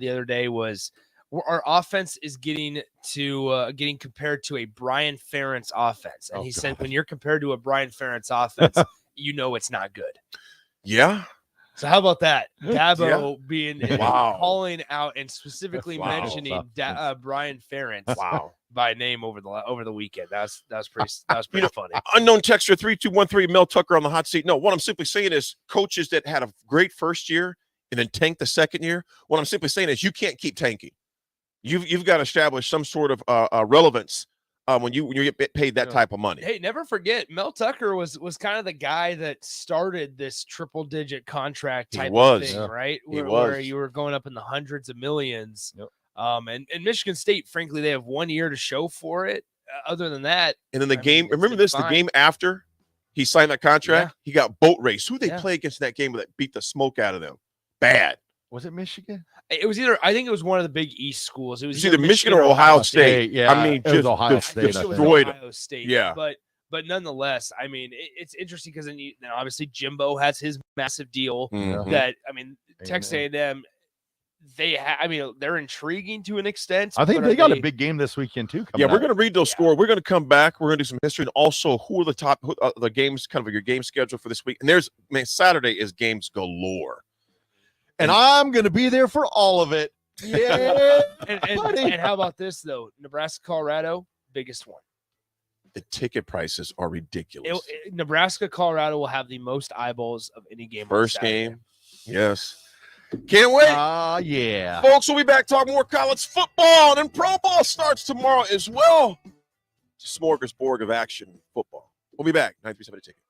the other day was, "Our offense is getting compared to a Brian Ferentz offense," and he said, "When you're compared to a Brian Ferentz offense, you know it's not good." Yeah. So how about that? Dabo being wow. calling out and specifically mentioning Brian Ferentz by name over the weekend. That was pretty funny. Unknown texter 3213 Mel Tucker on the hot seat. No, what I'm simply saying is coaches that had a great first year and then tanked the second year. What I'm simply saying is you can't keep tanking. You've got to establish some sort of relevance when you get paid that type of money. Hey, never forget, Mel Tucker was kind of the guy that started this triple-digit contract type of thing, right? Where you were going up in the hundreds of millions. Yep. And Michigan State, frankly, they have 1 year to show for it. Other than that, and then the game after he signed that contract, he got boat race. Who they play against in that game that beat the smoke out of them? Bad. Was it Michigan? It was I think it was one of the big East schools. It was either Michigan or Ohio State. Yeah, I mean, just Ohio State, destroyed Ohio State. Yeah, but nonetheless, I mean, it's interesting because then obviously Jimbo has his massive deal. That Texas A&M. They're intriguing to an extent. I think they got a big game this weekend too. We're going to read those scores. We're going to come back. We're going to do some history and also who are the top the games, kind of your game schedule for this week. And Saturday is games galore. And I'm going to be there for all of it. Yeah. and how about this though? Nebraska, Colorado, biggest one. the ticket prices are ridiculous. Nebraska, Colorado will have the most eyeballs of any game. First game. Yes. Can't wait. Yeah. Folks, we'll be back talking more college football, and Pro Bowl starts tomorrow as well. It's a smorgasbord of action football. We'll be back. 937 The Ticket.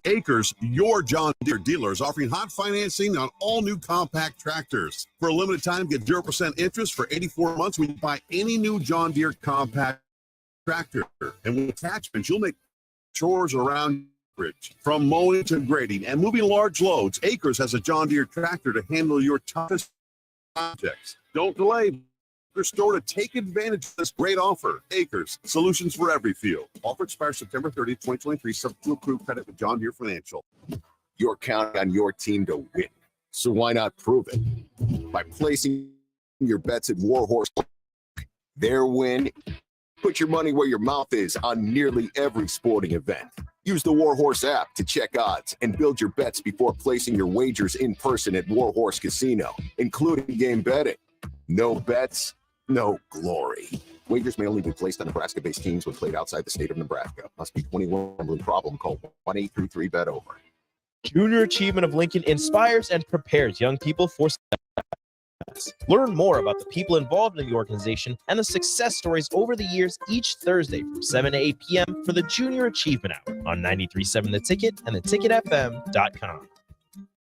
Acres, your John Deere dealers, offering hot financing on all new compact tractors. For a limited time, get 0% interest for 84 months when you buy any new John Deere compact tractor. And with attachments, you'll make chores around your bridge. From mowing to grading and moving large loads, Acres has a John Deere tractor to handle your toughest projects. Don't delay. Your store to take advantage of this great offer. Acres, solutions for every field. Offer expires September 30th, 2023. Subject to approved credit with John Deere Financial. You're counting on your team to win. So why not prove it? By placing your bets at Warhorse. Their win. Put your money where your mouth is on nearly every sporting event. Use the Warhorse app to check odds and build your bets before placing your wagers in person at Warhorse Casino, including game betting. No bets, no glory. Wagers may only be placed on Nebraska-based teams when played outside the state of Nebraska. Must be 21. Gambling problem. Call 1-833-BET-OVER. Junior Achievement of Lincoln inspires and prepares young people for success. Learn more about the people involved in the organization and the success stories over the years each Thursday from 7 to 8 p.m. for the Junior Achievement Hour on 93.7 The Ticket and theticketfm.com.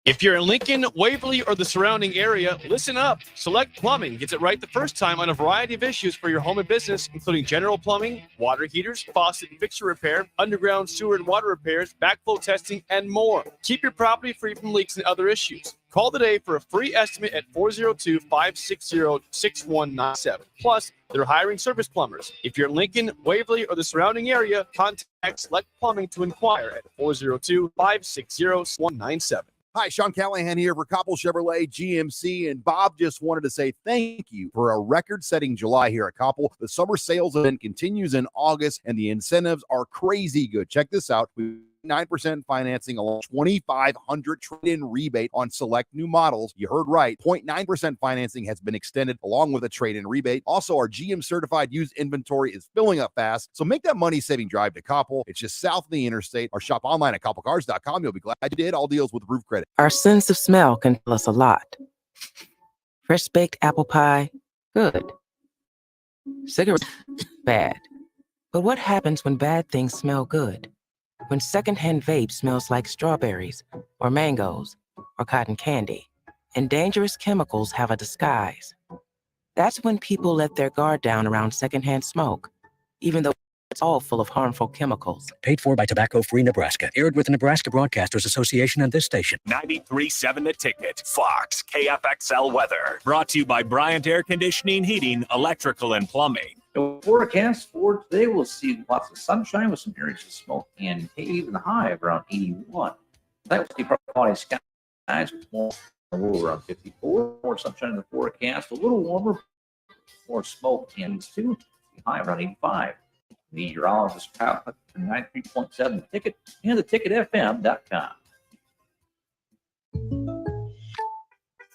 If you're in Lincoln, Waverly, or the surrounding area, listen up. Select Plumbing gets it right the first time on a variety of issues for your home and business, including general plumbing, water heaters, faucet and fixture repair, underground sewer and water repairs, backflow testing, and more. Keep your property free from leaks and other issues. Call today for a free estimate at 402-560-6197. Plus, they're hiring service plumbers. If you're in Lincoln, Waverly, or the surrounding area, contact Select Plumbing to inquire at 402-560-6197. Hi, Sean Callahan here for Coppell Chevrolet GMC, and Bob just wanted to say thank you for a record-setting July here at Coppell. The summer sales event continues in August, and the incentives are crazy good. Check this out. 9% financing along 2,500 trade-in rebate on select new models. You heard right. 0.9% financing has been extended along with a trade-in rebate. Also, our GM certified used inventory is filling up fast. So make that money-saving drive to Coppell. It's just south of the interstate, or shop online at coppellcars.com. You'll be glad you did. All deals with approved credit. Our sense of smell can tell us a lot. Fresh baked apple pie, good. Cigarettes, bad. But what happens when bad things smell good? When secondhand vape smells like strawberries or mangoes or cotton candy, and dangerous chemicals have a disguise. That's when people let their guard down around secondhand smoke, even though it's all full of harmful chemicals. Paid for by Tobacco Free Nebraska. Aired with the Nebraska Broadcasters Association and this station. 93.7 The Ticket. Fox KFXL weather. Brought to you by Bryant Air Conditioning, Heating, Electrical, and Plumbing. The forecast for today, we'll see lots of sunshine with some areas of smoke and even the high of around 81. That will see cloudy skies with more around 54. More sunshine in the forecast, a little warmer, more smoke and too. High around 85. Meteorologist Kyle 93.7 The Ticket and theticketfm.com.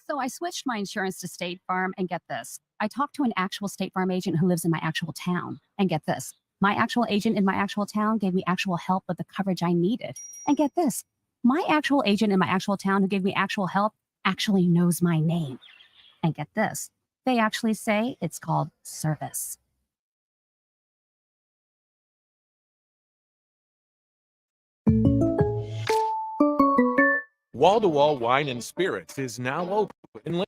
So I switched my insurance to State Farm, and get this. I talked to an actual State Farm agent who lives in my actual town, and get this. My actual agent in my actual town gave me actual help with the coverage I needed. And get this. My actual agent in my actual town who gave me actual help actually knows my name. And get this. They actually say it's called service. Wall-to-Wall Wine and Spirits is now open in Lincoln.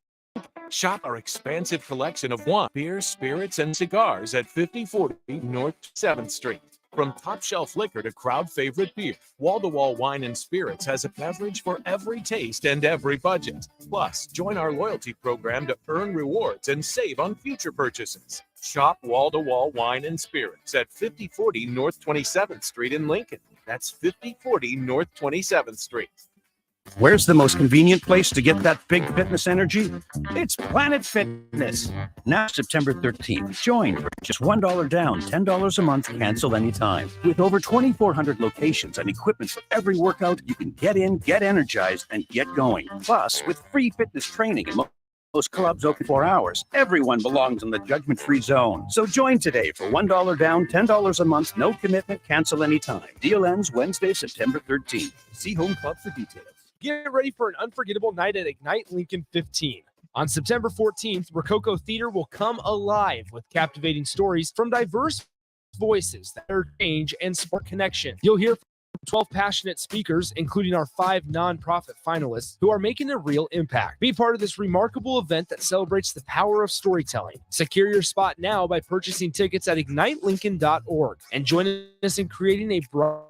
Shop our expansive collection of wine, beers, spirits, and cigars at 5040 North 7th Street. From top-shelf liquor to crowd-favorite beer, Wall-to-Wall Wine and Spirits has a beverage for every taste and every budget. Plus, join our loyalty program to earn rewards and save on future purchases. Shop Wall-to-Wall Wine and Spirits at 5040 North 27th Street in Lincoln. That's 5040 North 27th Street. Where's the most convenient place to get that big fitness energy? It's Planet Fitness. Now September 13th. Join for just $1 down, $10 a month, cancel anytime. With over 2,400 locations and equipment for every workout, you can get in, get energized, and get going. Plus, with free fitness training and Most clubs open for hours. Everyone belongs in the judgment-free zone. So join today for $1 down, $10 a month, no commitment, cancel anytime. Deal ends Wednesday, September 13th. See Home Club for details. Get ready for an unforgettable night at Ignite Lincoln 15. On September 14th, Rococo Theater will come alive with captivating stories from diverse voices that change and spark connection. You'll hear from 12 passionate speakers, including our 5 nonprofit finalists, who are making a real impact. Be part of this remarkable event that celebrates the power of storytelling. Secure your spot now by purchasing tickets at ignitelincoln.org and join us in creating a bright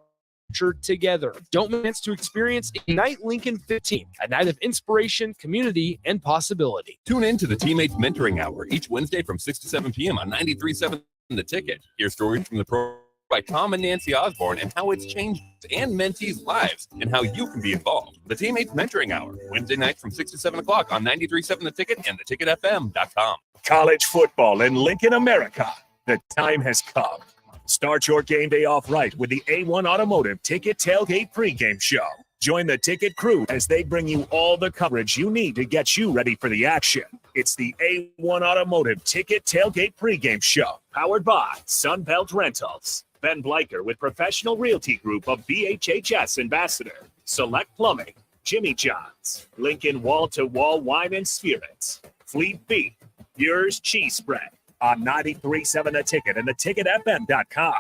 future together. Don't miss to experience Ignite Lincoln 15, a night of inspiration, community, and possibility. Tune in to the Teammates Mentoring Hour each Wednesday from 6 to 7 p.m. on 93.7 The Ticket. Hear stories from the pro by Tom and Nancy Osborne and how it's changed and mentees' lives and how you can be involved. The Teammates Mentoring Hour, Wednesday night from 6 to 7 o'clock on 93.7 The Ticket and theticketfm.com. College football in Lincoln, America. The time has come. Start your game day off right with the A1 Automotive Ticket Tailgate pregame show. Join the Ticket crew as they bring you all the coverage you need to get you ready for the action. It's the A1 Automotive Ticket Tailgate pregame show, powered by Sunbelt Rentals. Ben Bleicher with Professional Realty Group of BHHS Ambassador, Select Plumbing, Jimmy John's, Lincoln Wall-to-Wall Wine and Spirits, Fleet Beef, Yours Cheese Spread on 93.7 The Ticket and theticketfm.com.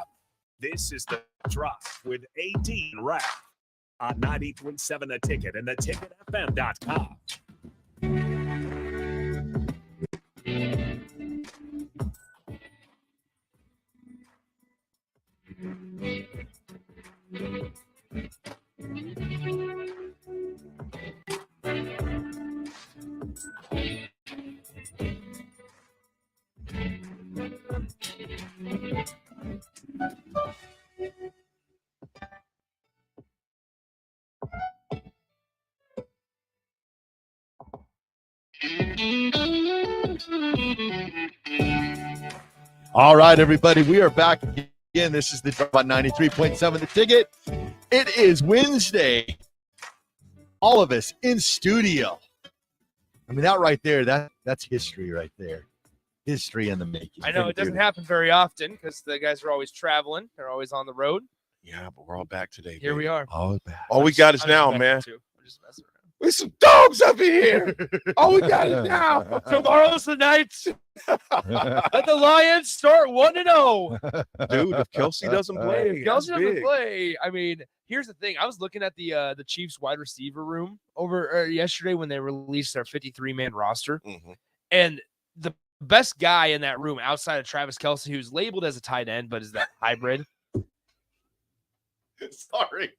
This is The Drop with AD and Raff on 93.7 The Ticket and theticketfm.com. All right, everybody, we are back again. This is the Drop on 93.7 The Ticket. It is Wednesday. All of us in studio. I mean, that right there, that's history right there. History in the making. I know it doesn't happen very often because the guys are always traveling. They're always on the road. Yeah, but we're all back today. Here we are. All back. All we got is I'm now, just man. messing too. I'm just messing around. There's some dogs up in here. All we got is now. Tomorrow's the night. Let the Lions start 1-0. Dude, if Kelsey doesn't play, If Kelsey that's doesn't big. play. I mean, here's the thing. I was looking at the Chiefs wide receiver room over yesterday when they released their 53-man roster, and the best guy in that room outside of Travis Kelce, who's labeled as a tight end but is that hybrid. Sorry.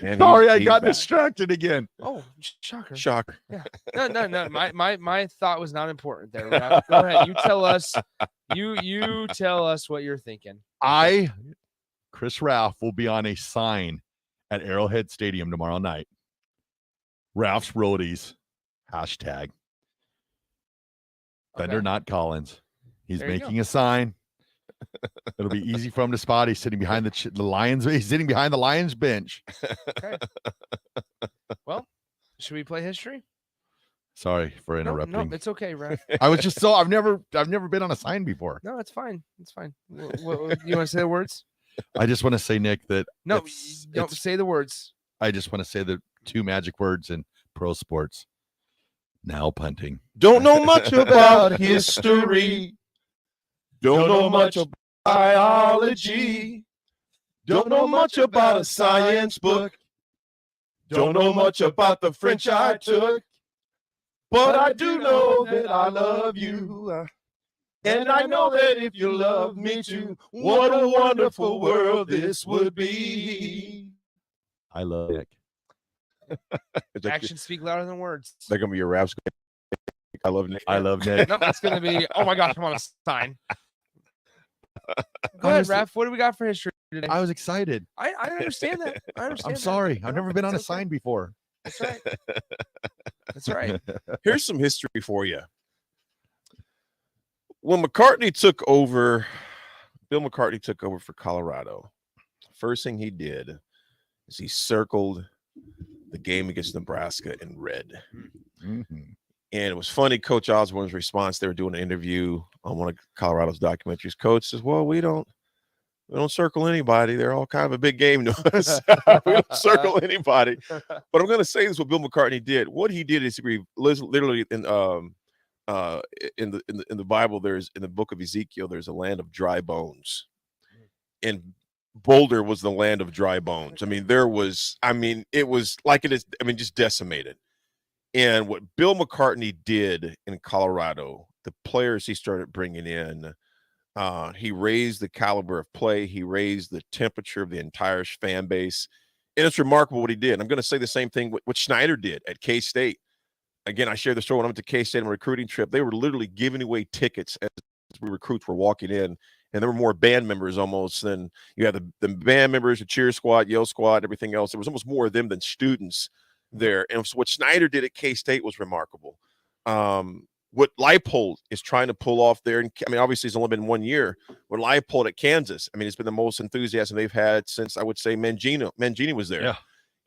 And Sorry, I he's got back. distracted again. Oh, shocker! Shocker. Yeah. No. My thought was not important there. Raff. Go ahead. You tell us. You tell us what you're thinking. Chris Raff, will be on a sign at Arrowhead Stadium tomorrow night. Raff's Roadies, hashtag. Bender, not Collins. He's There you making a sign. It'll be easy for him to spot. He's sitting behind the Lions. He's sitting behind the Lions bench. Okay. Well, should we play history? Sorry for interrupting. No, it's okay, Raff. I was just I've never been on a sign before. No, it's fine. It's fine. What, you want to say the words? I just want to say, Nick, that No, don't say the words. I just want to say the two magic words in pro sports. Now punting. Don't know much about history. Don't know much about biology. Don't know much about a science book. Don't know much about the French I took. But I do know that I love you. And I know that if you love me too, what a wonderful world this would be. I love Nick. Actions speak louder than words. They're going to be your raps. I love Nick. I love Nick. No, it's going to be, oh my gosh, I'm on a sign. Go ahead, Raph. What do we got for history today? I was excited. I understand that. I understand I'm that. sorry. I've No, never been on a it's okay. sign before. That's right. That's right. Here's some history for you. When McCartney took over, Bill McCartney took over for Colorado. First thing he did is he circled the game against Nebraska in red. Mm-hmm. And it was funny, Coach Osborne's response. They were doing an interview on one of Colorado's documentaries. Coach says, well, we don't circle anybody. They're all kind of a big game to us. We don't circle anybody. But I'm going to say this: what Bill McCartney did. What he did is he literally in the Bible, there's in the book of Ezekiel, there's a land of dry bones, and Boulder was the land of dry bones. I mean, it was like it is. I mean, just decimated. And what Bill McCartney did in Colorado, the players he started bringing in. He raised the caliber of play. He raised the temperature of the entire fan base. And it's remarkable what he did. I'm going to say the same thing what Schneider did at K-State. Again, I shared the story when I went to K-State on a recruiting trip. They were literally giving away tickets as we recruits were walking in. And there were more band members almost than you had the band members, the cheer squad, yell squad, everything else. There was almost more of them than students there. And so what Schneider did at K-State was remarkable. What Leipold is trying to pull off there, and I mean, obviously it's only been 1 year. What Leipold at Kansas, I mean, it's been the most enthusiasm they've had since I would say Mangini was there.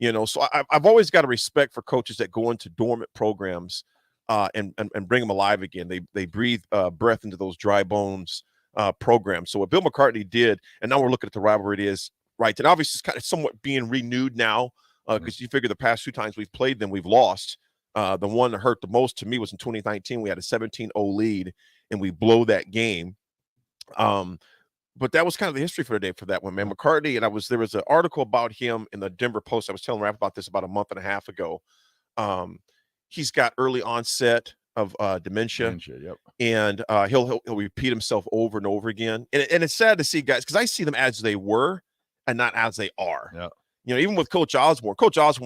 Yeah. So I've always got a respect for coaches that go into dormant programs and bring them alive again. They breathe breath into those dry bones programs. So what Bill McCartney did, and now we're looking at the rivalry it is, right? And obviously it's kind of somewhat being renewed now because you figure the past 2 times we've played them, we've lost. The one that hurt the most to me was in 2019. We had a 17-0 lead, and we blow that game. But that was kind of the history for the day for that one, man. McCartney, and there was an article about him in the Denver Post. I was telling Raff about this about a month and a half ago. He's got early onset of dementia. Yep. And he'll repeat himself over and over again. And it's sad to see guys, because I see them as they were and not as they are. Yeah. You know, even with Coach Osborne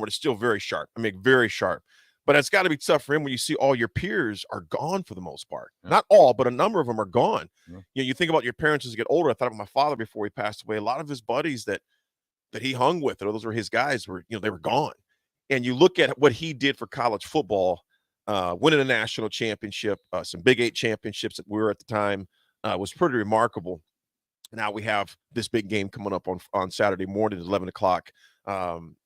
is still very sharp. I mean, very sharp. But it's got to be tough for him when you see all your peers are gone for the most part. Yeah. Not all, but a number of them are gone. Yeah. You know, you think about your parents as you get older. I thought about my father before he passed away. A lot of his buddies that he hung with, or those were his guys, they were gone. And you look at what he did for college football, winning a national championship, some Big 8 championships that we were at the time, was pretty remarkable. Now we have this big game coming up on Saturday morning at 11 o'clock.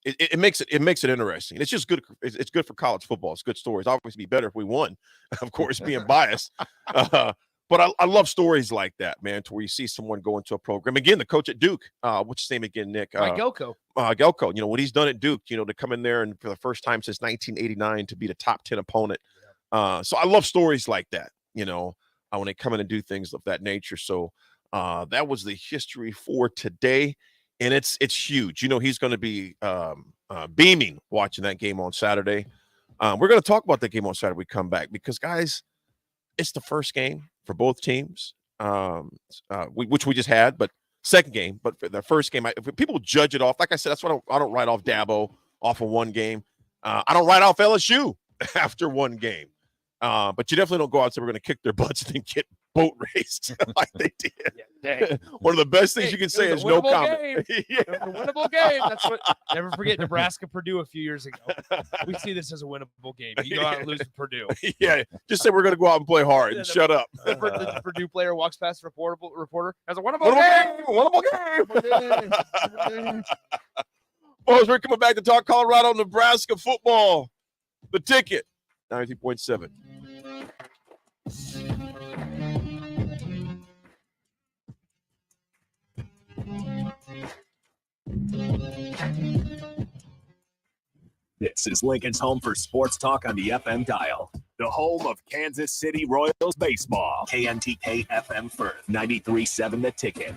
It makes it interesting. It's just good. It's good for college football. It's good stories. Obviously, be better if we won, of course, being biased. But I love stories like that, man, to where you see someone go into a program. Again, the coach at Duke, what's his name again, Nick? Mike Elko. Gelko, you know, what he's done at Duke, you know, to come in there and for the first time since 1989 to beat a top 10 opponent. So I love stories like that, you know, when they come in and do things of that nature. So that was the history for today. And it's huge. You know, he's going to be beaming watching that game on Saturday. We're going to talk about that game on Saturday when we come back because, guys, it's the first game for both teams, which we just had, but second game. But for the first game, if people judge it off, like I said, that's why I don't write off Dabo off of one game. I don't write off LSU after one game. But you definitely don't go out and say we're going to kick their butts and then get boat raced like they did. Yeah, one of the best things you can say is no comment. Yeah. A winnable game. That's what. Never forget Nebraska-Purdue a few years ago. We see this as a winnable game. You go out and lose to Purdue. Yeah, just say we're going to go out and play hard and shut up. The Purdue player walks past the reporter as a winnable game. Winnable game. Boys, we're coming back to talk Colorado, Nebraska football. The Ticket, 90.7. This is Lincoln's home for sports talk on the FM dial. The home of Kansas City Royals baseball. KNTK FM Firth, 93.7 The Ticket.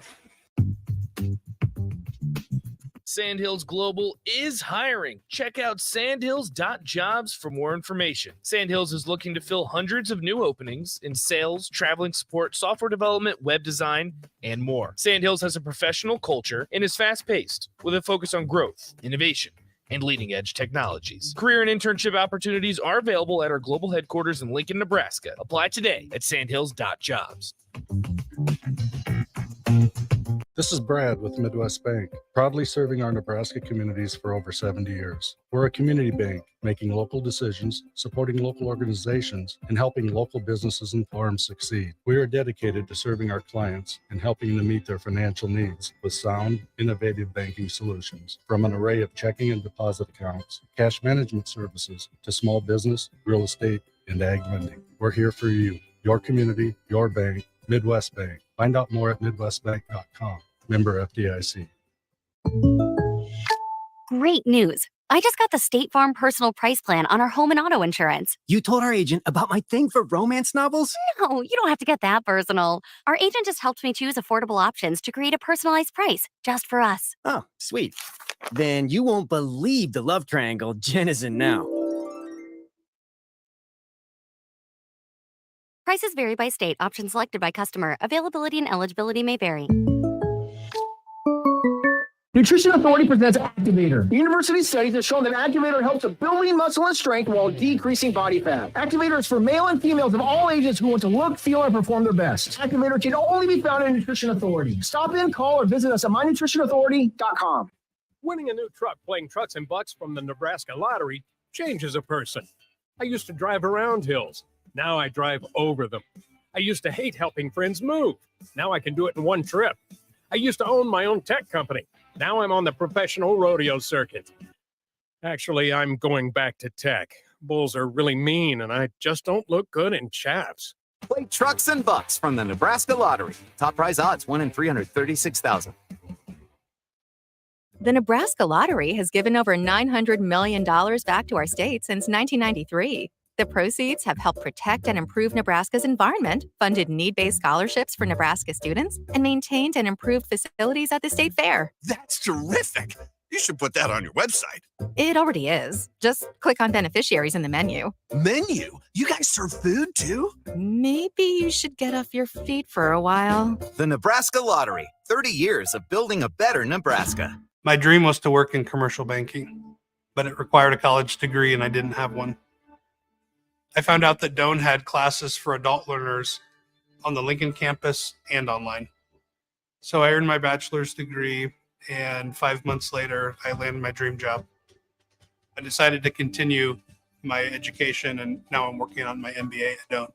Sandhills Global is hiring. Check out sandhills.jobs for more information. Sandhills is looking to fill hundreds of new openings in sales, traveling support, software development, web design, and more. Sandhills has a professional culture and is fast-paced with a focus on growth, innovation, and leading-edge technologies. Career and internship opportunities are available at our global headquarters in Lincoln, Nebraska. Apply today at sandhills.jobs. This is Brad with Midwest Bank, proudly serving our Nebraska communities for over 70 years. We're a community bank, making local decisions, supporting local organizations, and helping local businesses and farms succeed. We are dedicated to serving our clients and helping them meet their financial needs with sound, innovative banking solutions. From an array of checking and deposit accounts, cash management services, to small business, real estate, and ag lending. We're here for you, your community, your bank, Midwest Bank. Find out more at midwestbank.com. Member FDIC. Great news. I just got the State Farm personal price plan on our home and auto insurance. You told our agent about my thing for romance novels? No, you don't have to get that personal. Our agent just helped me choose affordable options to create a personalized price just for us. Oh, sweet. Then you won't believe the love triangle Jen is in now. Prices vary by state. Options selected by customer. Availability and eligibility may vary. Nutrition Authority presents Activator. University studies have shown that Activator helps with building muscle and strength while decreasing body fat. Activator is for male and females of all ages who want to look, feel, and perform their best. Activator can only be found in Nutrition Authority. Stop in, call, or visit us at mynutritionauthority.com. Winning a new truck playing trucks and bucks from the Nebraska Lottery changes a person. I used to drive around hills. Now I drive over them. I used to hate helping friends move. Now I can do it in one trip. I used to own my own tech company. Now I'm on the professional rodeo circuit. Actually, I'm going back to tech. Bulls are really mean, and I just don't look good in chaps. Play trucks and bucks from the Nebraska Lottery. Top prize odds, 1 in 336,000. The Nebraska Lottery has given over $900 million back to our state since 1993. The proceeds have helped protect and improve Nebraska's environment, funded need-based scholarships for Nebraska students, and maintained and improved facilities at the state fair. That's terrific. You should put that on your website. It already is. Just click on beneficiaries in the menu. Menu? You guys serve food too? Maybe you should get off your feet for a while. The Nebraska Lottery. 30 years of building a better Nebraska. My dream was to work in commercial banking, but it required a college degree and I didn't have one. I found out that Doane had classes for adult learners on the Lincoln campus and online. So I earned my bachelor's degree, and 5 months later, I landed my dream job. I decided to continue my education, and now I'm working on my MBA at Doane.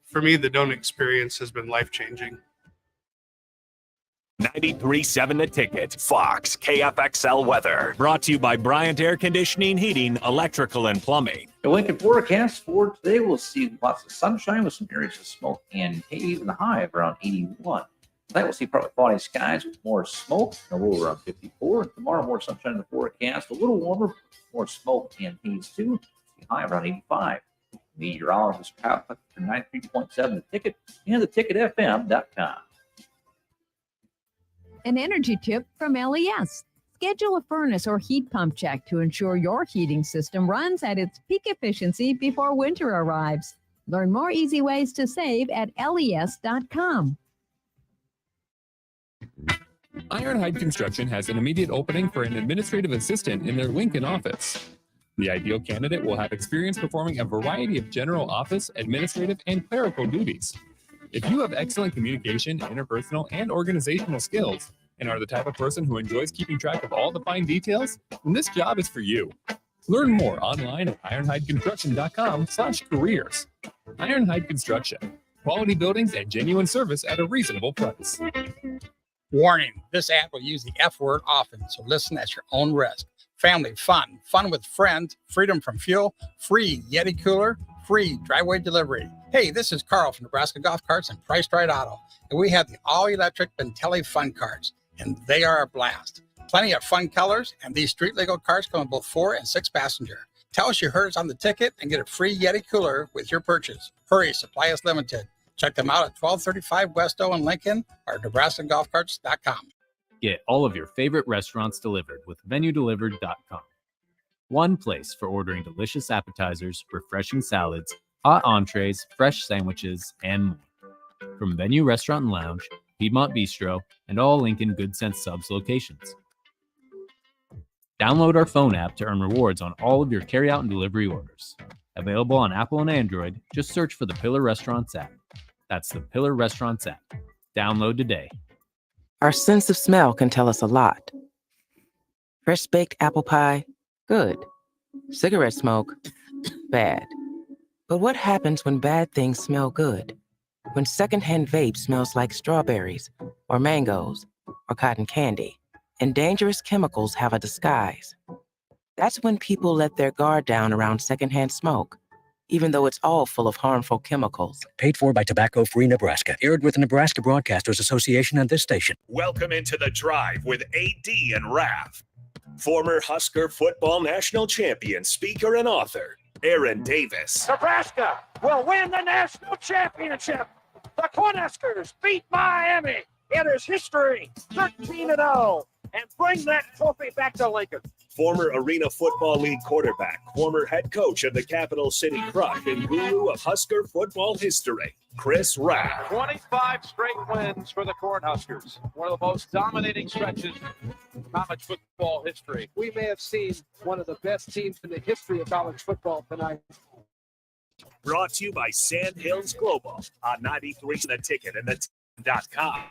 For me, the Doane experience has been life-changing. 93.7 The Ticket, Fox, KFXL weather. Brought to you by Bryant Air Conditioning, Heating, Electrical, and Plumbing. The Lincoln forecast for today, we'll see lots of sunshine with some areas of smoke and haze, and the high of around 81. Tonight we'll see partly cloudy skies with more smoke, and a low around 54. And tomorrow, more sunshine in the forecast, a little warmer, more smoke and haze too. The high around 85. Meteorologist Kyle for 93.7 The Ticket and theticketfm.com. An energy tip from LES. Schedule a furnace or heat pump check to ensure your heating system runs at its peak efficiency before winter arrives. Learn more easy ways to save at les.com. Ironhide Construction has an immediate opening for an administrative assistant in their Lincoln office. The ideal candidate will have experience performing a variety of general office, administrative, and clerical duties. If you have excellent communication, interpersonal, and organizational skills, and are the type of person who enjoys keeping track of all the fine details, then this job is for you. Learn more online at ironhideconstruction.com/careers. Ironhide Construction. Quality buildings and genuine service at a reasonable price. Warning, this ad will use the F word often, so listen at your own risk. Family fun, fun with friends, freedom from fuel, free Yeti cooler, free driveway delivery. Hey, this is Carl from Nebraska Golf Carts and Price Right Auto, and we have the all-electric Bentelli Fun Carts, and they are a blast. Plenty of fun colors, and these street-legal carts come with both 4 and 6 passenger. Tell us you heard us on the ticket and get a free Yeti cooler with your purchase. Hurry, supply is limited. Check them out at 1235 West O in Lincoln or NebraskaGolfCarts.com. Get all of your favorite restaurants delivered with VenueDelivered.com. One place for ordering delicious appetizers, refreshing salads, hot entrees, fresh sandwiches, and more. From Venue Restaurant and Lounge, Piedmont Bistro, and all Lincoln Good Sense Subs locations. Download our phone app to earn rewards on all of your carryout and delivery orders. Available on Apple and Android, just search for the Pillar Restaurants app. That's the Pillar Restaurants app. Download today. Our sense of smell can tell us a lot. Fresh baked apple pie, good. Cigarette smoke, bad. But what happens when bad things smell good? When secondhand vape smells like strawberries, or mangoes, or cotton candy, and dangerous chemicals have a disguise. That's when people let their guard down around secondhand smoke. even though it's all full of harmful chemicals. Paid for by Tobacco Free Nebraska. Aired with the Nebraska Broadcasters Association and this station. Welcome into the Drive with AD and Raff. Former Husker football national champion, speaker, and author, Aaron Davis. Nebraska will win the national championship. The Cornhuskers beat Miami. It is history, 13-0, and bring that trophy back to Lincoln. Former Arena Football League quarterback, former head coach of the Capital City Crush, and guru of Husker football history, Chris Raff. 25 straight wins for the Cornhuskers. One of the most dominating stretches in college football history. We may have seen one of the best teams in the history of college football tonight. Brought to you by Sand Hills Global on 93 The Ticket and the.com.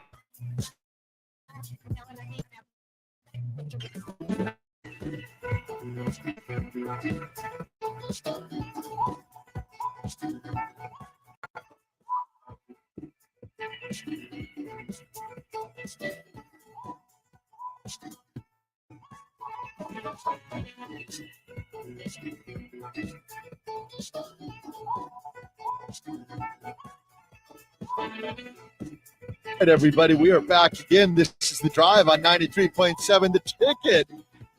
All right, everybody, we are back again. This is The Drive on 93.7 The Ticket.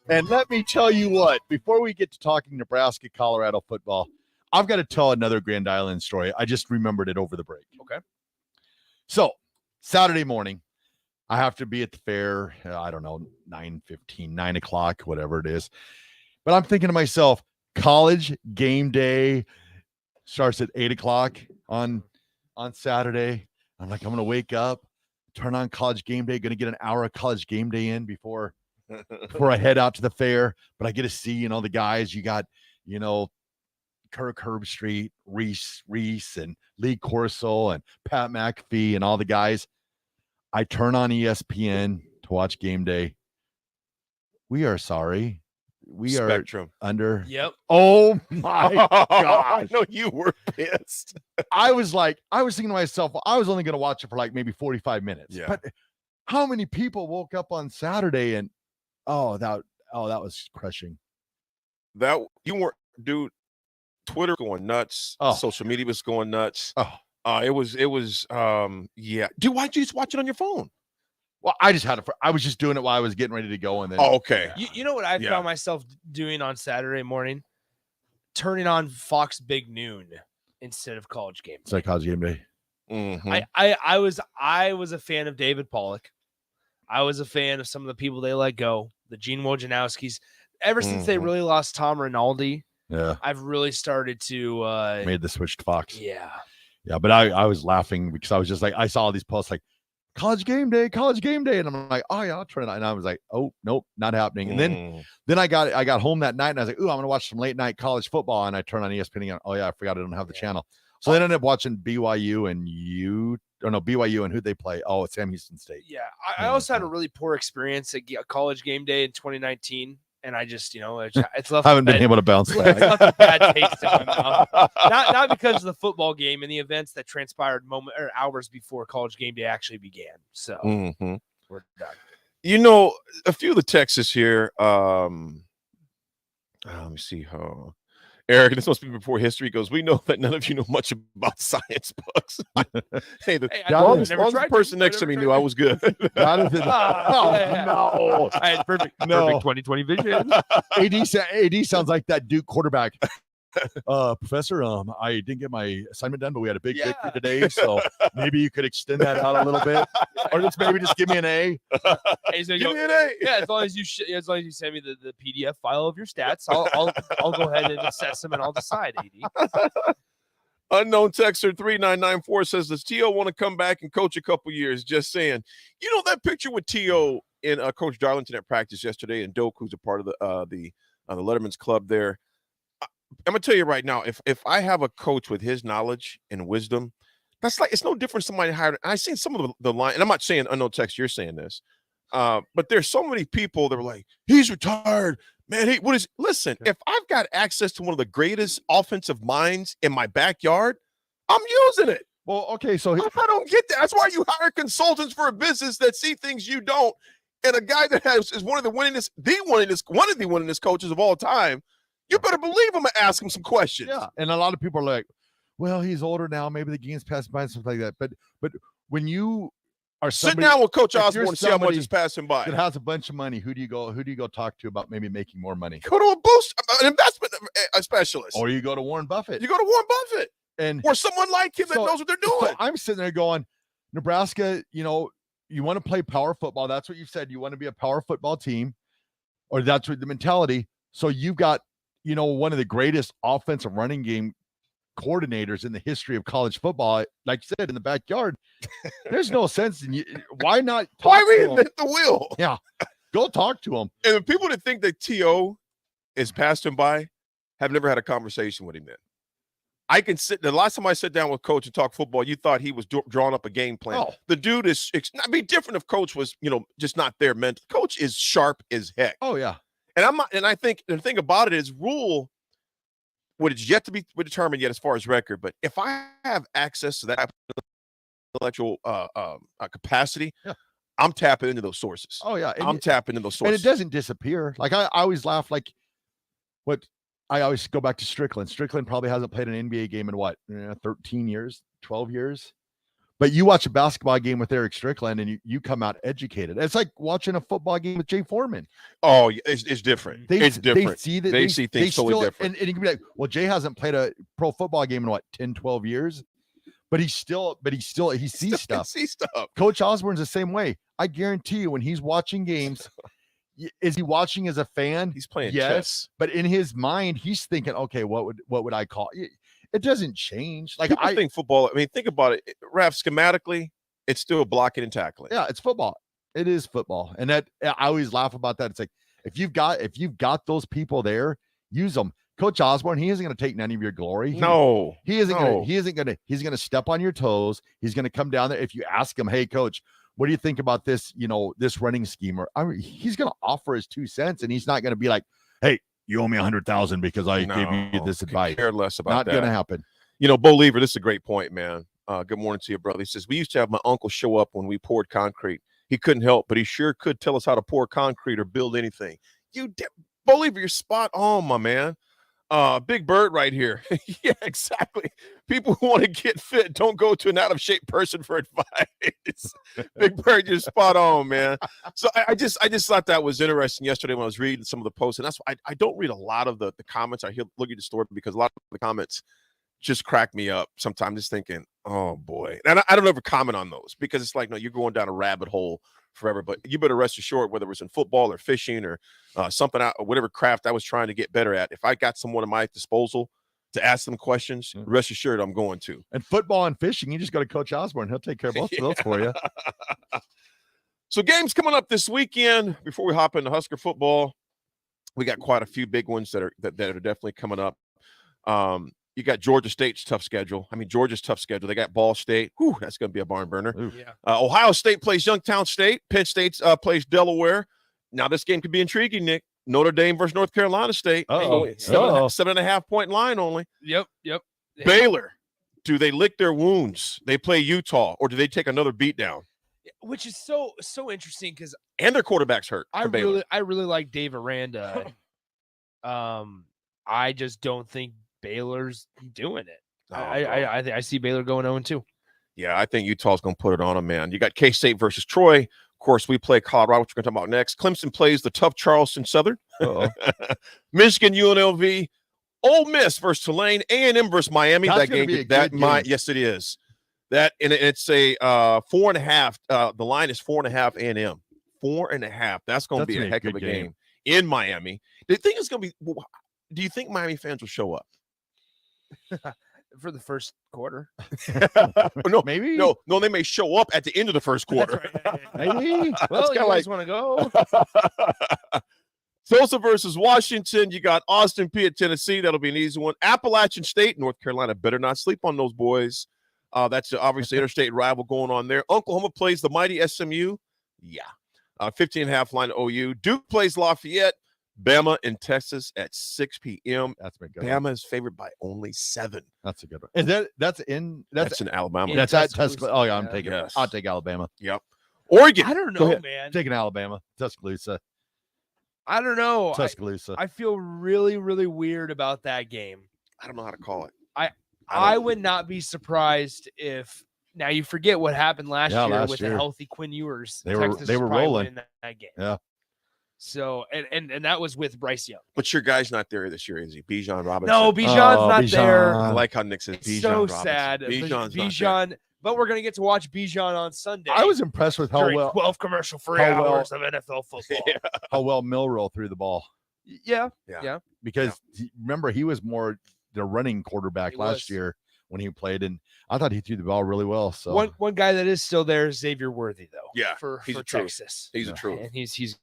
And let me tell you what, before we get to talking Nebraska, Colorado football, I've got to tell another Grand Island story. I just remembered it over the break. Okay. So, Saturday morning, I have to be at the fair, I don't know, 9:15, 9 o'clock, whatever it is. But I'm thinking to myself, college game day starts at 8 o'clock on Saturday. I'm like, I'm going to wake up, turn on college game day, going to get an hour of college game day in before I head out to the fair. But I get to see, the guys. You got, Kirk Herbstreit, Reese, and Lee Corso, and Pat McAfee, and all the guys. I turn on ESPN to watch game day. We are sorry. We Spectrum. are under. Yep. Oh my God. I know you were pissed. I was thinking to myself, I was only going to watch it for like maybe 45 minutes. Yeah. But how many people woke up on Saturday and that was crushing. That you weren't, dude. Twitter going nuts. Oh. Social media was going nuts. Oh. It was yeah. Dude, why'd you just watch it on your phone? Well, I was just doing it while I was getting ready to go, and then okay. You know what I found myself doing on Saturday morning? Turning on Fox Big Noon instead of College Game. It's like college game day. Mm-hmm. I was a fan of David Pollock. I was a fan of some of the people they let go, the Gene Wojnarowskis. Ever since they really lost Tom Rinaldi, I've really started to made the switch to Fox. Yeah. Yeah, but I was laughing because I was just like, I saw all these posts like college game day, and I'm like, oh yeah, I'll try it. And I was like, oh nope, not happening. And then I got home that night and I was like, ooh, I'm gonna watch some late night college football. And I turned on ESPN and oh yeah, I forgot I don't have the channel. So then I ended up watching BYU and who'd they play? Oh, it's Sam Houston State. Yeah. I also had a really poor experience at College Game Day in 2019. And I just, it's left. Haven't been able to bounce back. It's left a bad taste in my mouth. Not because of the football game and the events that transpired hours before College Game Day actually began. So we're done. A few of the texts here. Let me see how. Eric, this must be before history goes. We know that none of you know much about science books. Hey, the person next to me knew I was good. No. I had perfect 20/20 vision. AD sounds like that Duke quarterback. Professor, I didn't get my assignment done, but we had a big victory today, so maybe you could extend that out a little bit, or maybe just give me an A. Hey, so give me an A. Yeah, as long as you send me the PDF file of your stats, I'll go ahead and assess them and I'll decide. AD. Unknown texter 3994 says, does T.O. want to come back and coach a couple years? Just saying. That picture with T.O. and Coach Darlington at practice yesterday, and Doak, who's a part of the Letterman's Club there. I'm gonna tell you right now, if I have a coach with his knowledge and wisdom, that's like, it's no different somebody hired. And I've seen some of the line, and I'm not saying unknown text, you're saying this, but there's so many people that were like, he's retired, man. Listen, if I've got access to one of the greatest offensive minds in my backyard, I'm using it. Well, okay, so I don't get that. That's why you hire consultants for a business that see things you don't. And a guy that is one of the winningest coaches of all time. You better believe I'm gonna ask him some questions. Yeah, and a lot of people are like, "Well, he's older now. Maybe the game's passed by and stuff like that." But when you are Sit somebody, down with Coach if you're Osborne and see how much somebody is passing by. that has a bunch of money, who do you go talk to about maybe making more money? Go to a boost, an investment specialist, Or you go to Warren Buffett. you go to Warren Buffett, and or someone like him that knows what they're doing. So I'm sitting there going, Nebraska, you want to play power football. That's what you said. You want to be a power football team, or that's what the mentality. So you've got, one of the greatest offensive running game coordinators in the history of college football. Like you said, in the backyard, there's no sense in you. Why not? Why to him? reinvent the wheel? Yeah, go talk to him. And the people that think that T.O. is passed him by have never had a conversation with him then. I can sit. The last time I sat down with Coach and talk football, you thought he was drawing up a game plan. Oh. The dude is. I'd be different if Coach was, just not there. Mental. Coach is sharp as heck. Oh yeah. And I'm not. And I think the thing about it is Rule, what is yet to be determined yet as far as record. But if I have access to that intellectual capacity, yeah. I'm tapping into those sources. Oh yeah, I'm tapping into those sources. And it doesn't disappear. Like I always laugh. Like what I always go back to Strickland. Strickland probably hasn't played an NBA game in 13 years, 12 years. But you watch a basketball game with Eric Strickland and you come out educated. It's like watching a football game with Jay Foreman. Oh, it's different. It's different. They see that they see things totally different. And you can be like, well, Jay hasn't played a pro football game in 10, 12 years. But he sees stuff. See stuff. Coach Osborne's the same way. I guarantee you, when he's watching games, is he watching as a fan? He's playing yes, chess. But in his mind, he's thinking, okay, what would I call it? It doesn't change. Like People think football. I mean, think about it. Raff, schematically, it's still blocking and tackling. Yeah, it's football. It is football, and that I always laugh about that. It's like if you've got those people there, use them. Coach Osborne, he isn't going to take none of your glory. He's going to. He's going to step on your toes. He's going to come down there. If you ask him, hey, Coach, what do you think about this? This running scheme, or he's going to offer his 2 cents, and he's not going to be like, hey, you owe me $100,000 because I gave you this advice. Care less about not that. going to happen. Bo Lever, this is a great point, man. Good morning to you, brother. He says, we used to have my uncle show up when we poured concrete. He couldn't help, but he sure could tell us how to pour concrete or build anything. Bo Lever, you're spot on, my man. Big Bird right here. Yeah, exactly. People who want to get fit don't go to an out of shape person for advice. Big Bird, you're spot on, man. So I just thought that was interesting yesterday when I was reading some of the posts, and that's why I don't read a lot of the comments. I look at the story because a lot of the comments just crack me up sometimes, just thinking, oh boy. And I don't ever comment on those because it's like, no, you're going down a rabbit hole forever. But you better rest assured, whether it was in football or fishing or something out or whatever craft I was trying to get better at, if I got someone at my disposal to ask them questions, rest assured I'm going to. And football and fishing, you just go to Coach Osborne. He'll take care of both of those for you. So games coming up this weekend. Before we hop into Husker football, we got quite a few big ones that are definitely coming up. You got Georgia State's tough schedule. I mean, Georgia's tough schedule. They got Ball State. Whew, that's going to be a barn burner. Yeah. Ohio State plays Youngstown State. Penn State plays Delaware. Now, this game could be intriguing, Nick. Notre Dame versus North Carolina State. Seven and a half point line only. Yep. Baylor. Do they lick their wounds? They play Utah, or do they take another beatdown? Which is so interesting because and their quarterback's hurt. I really like Dave Aranda. I just don't think Baylor's doing it. I see Baylor going 0-2. Yeah, I think Utah's going to put it on them, man. You got K-State versus Troy. Of course, we play Colorado, which we're going to talk about next. Clemson plays the tough Charleston Southern. Michigan, UNLV. Ole Miss versus Tulane. A&M versus Miami. That's that game, yes, it is. That and it's a 4.5. The line is 4.5. A&M 4.5. That's going to be a heck of a game in Miami. The thing is going to be. Do you think Miami fans will show up? For the first quarter? No, maybe. No, they may show up at the end of the first quarter. Maybe. Well, you guys want to go? Tulsa versus Washington. You got Austin P at Tennessee. That'll be an easy one. Appalachian State, North Carolina. Better not sleep on those boys. That's obviously interstate rival going on there. Oklahoma plays the mighty SMU. Yeah. 15.5 line OU. Duke plays Lafayette. Bama in Texas at 6 p.m. That's a good Bama is favored by only 7. That's a good one. Is that's in Alabama. That's at Tuscaloosa. Oh yeah, I'm taking. Yes. I'll take Alabama. Yep. Oregon. I don't know, man. Taking Alabama. Tuscaloosa. I don't know. Tuscaloosa. I feel really, really weird about that game. I don't know how to call it. I would not be surprised if now you forget what happened last year with a healthy Quinn Ewers. They Texas were probably rolling winning that game. Yeah. So and that was with Bryce Young. But your guy's not there this year, is he? Bijan Robinson. No, Bijan's not there. I like how Nick says It's Bijan so Robinson. sad. Bijan's not Bijan, but we're gonna get to watch Bijan on Sunday. I was impressed with how during well 12 commercial-free hours of NFL football. How well Milroe threw the ball. Yeah. Because remember, he was more the running quarterback last was. year when he played, and I thought he threw the ball really well. So One guy that is still there is Xavier Worthy, though. Yeah, for he's a truth. Texas. He's a truth. And he's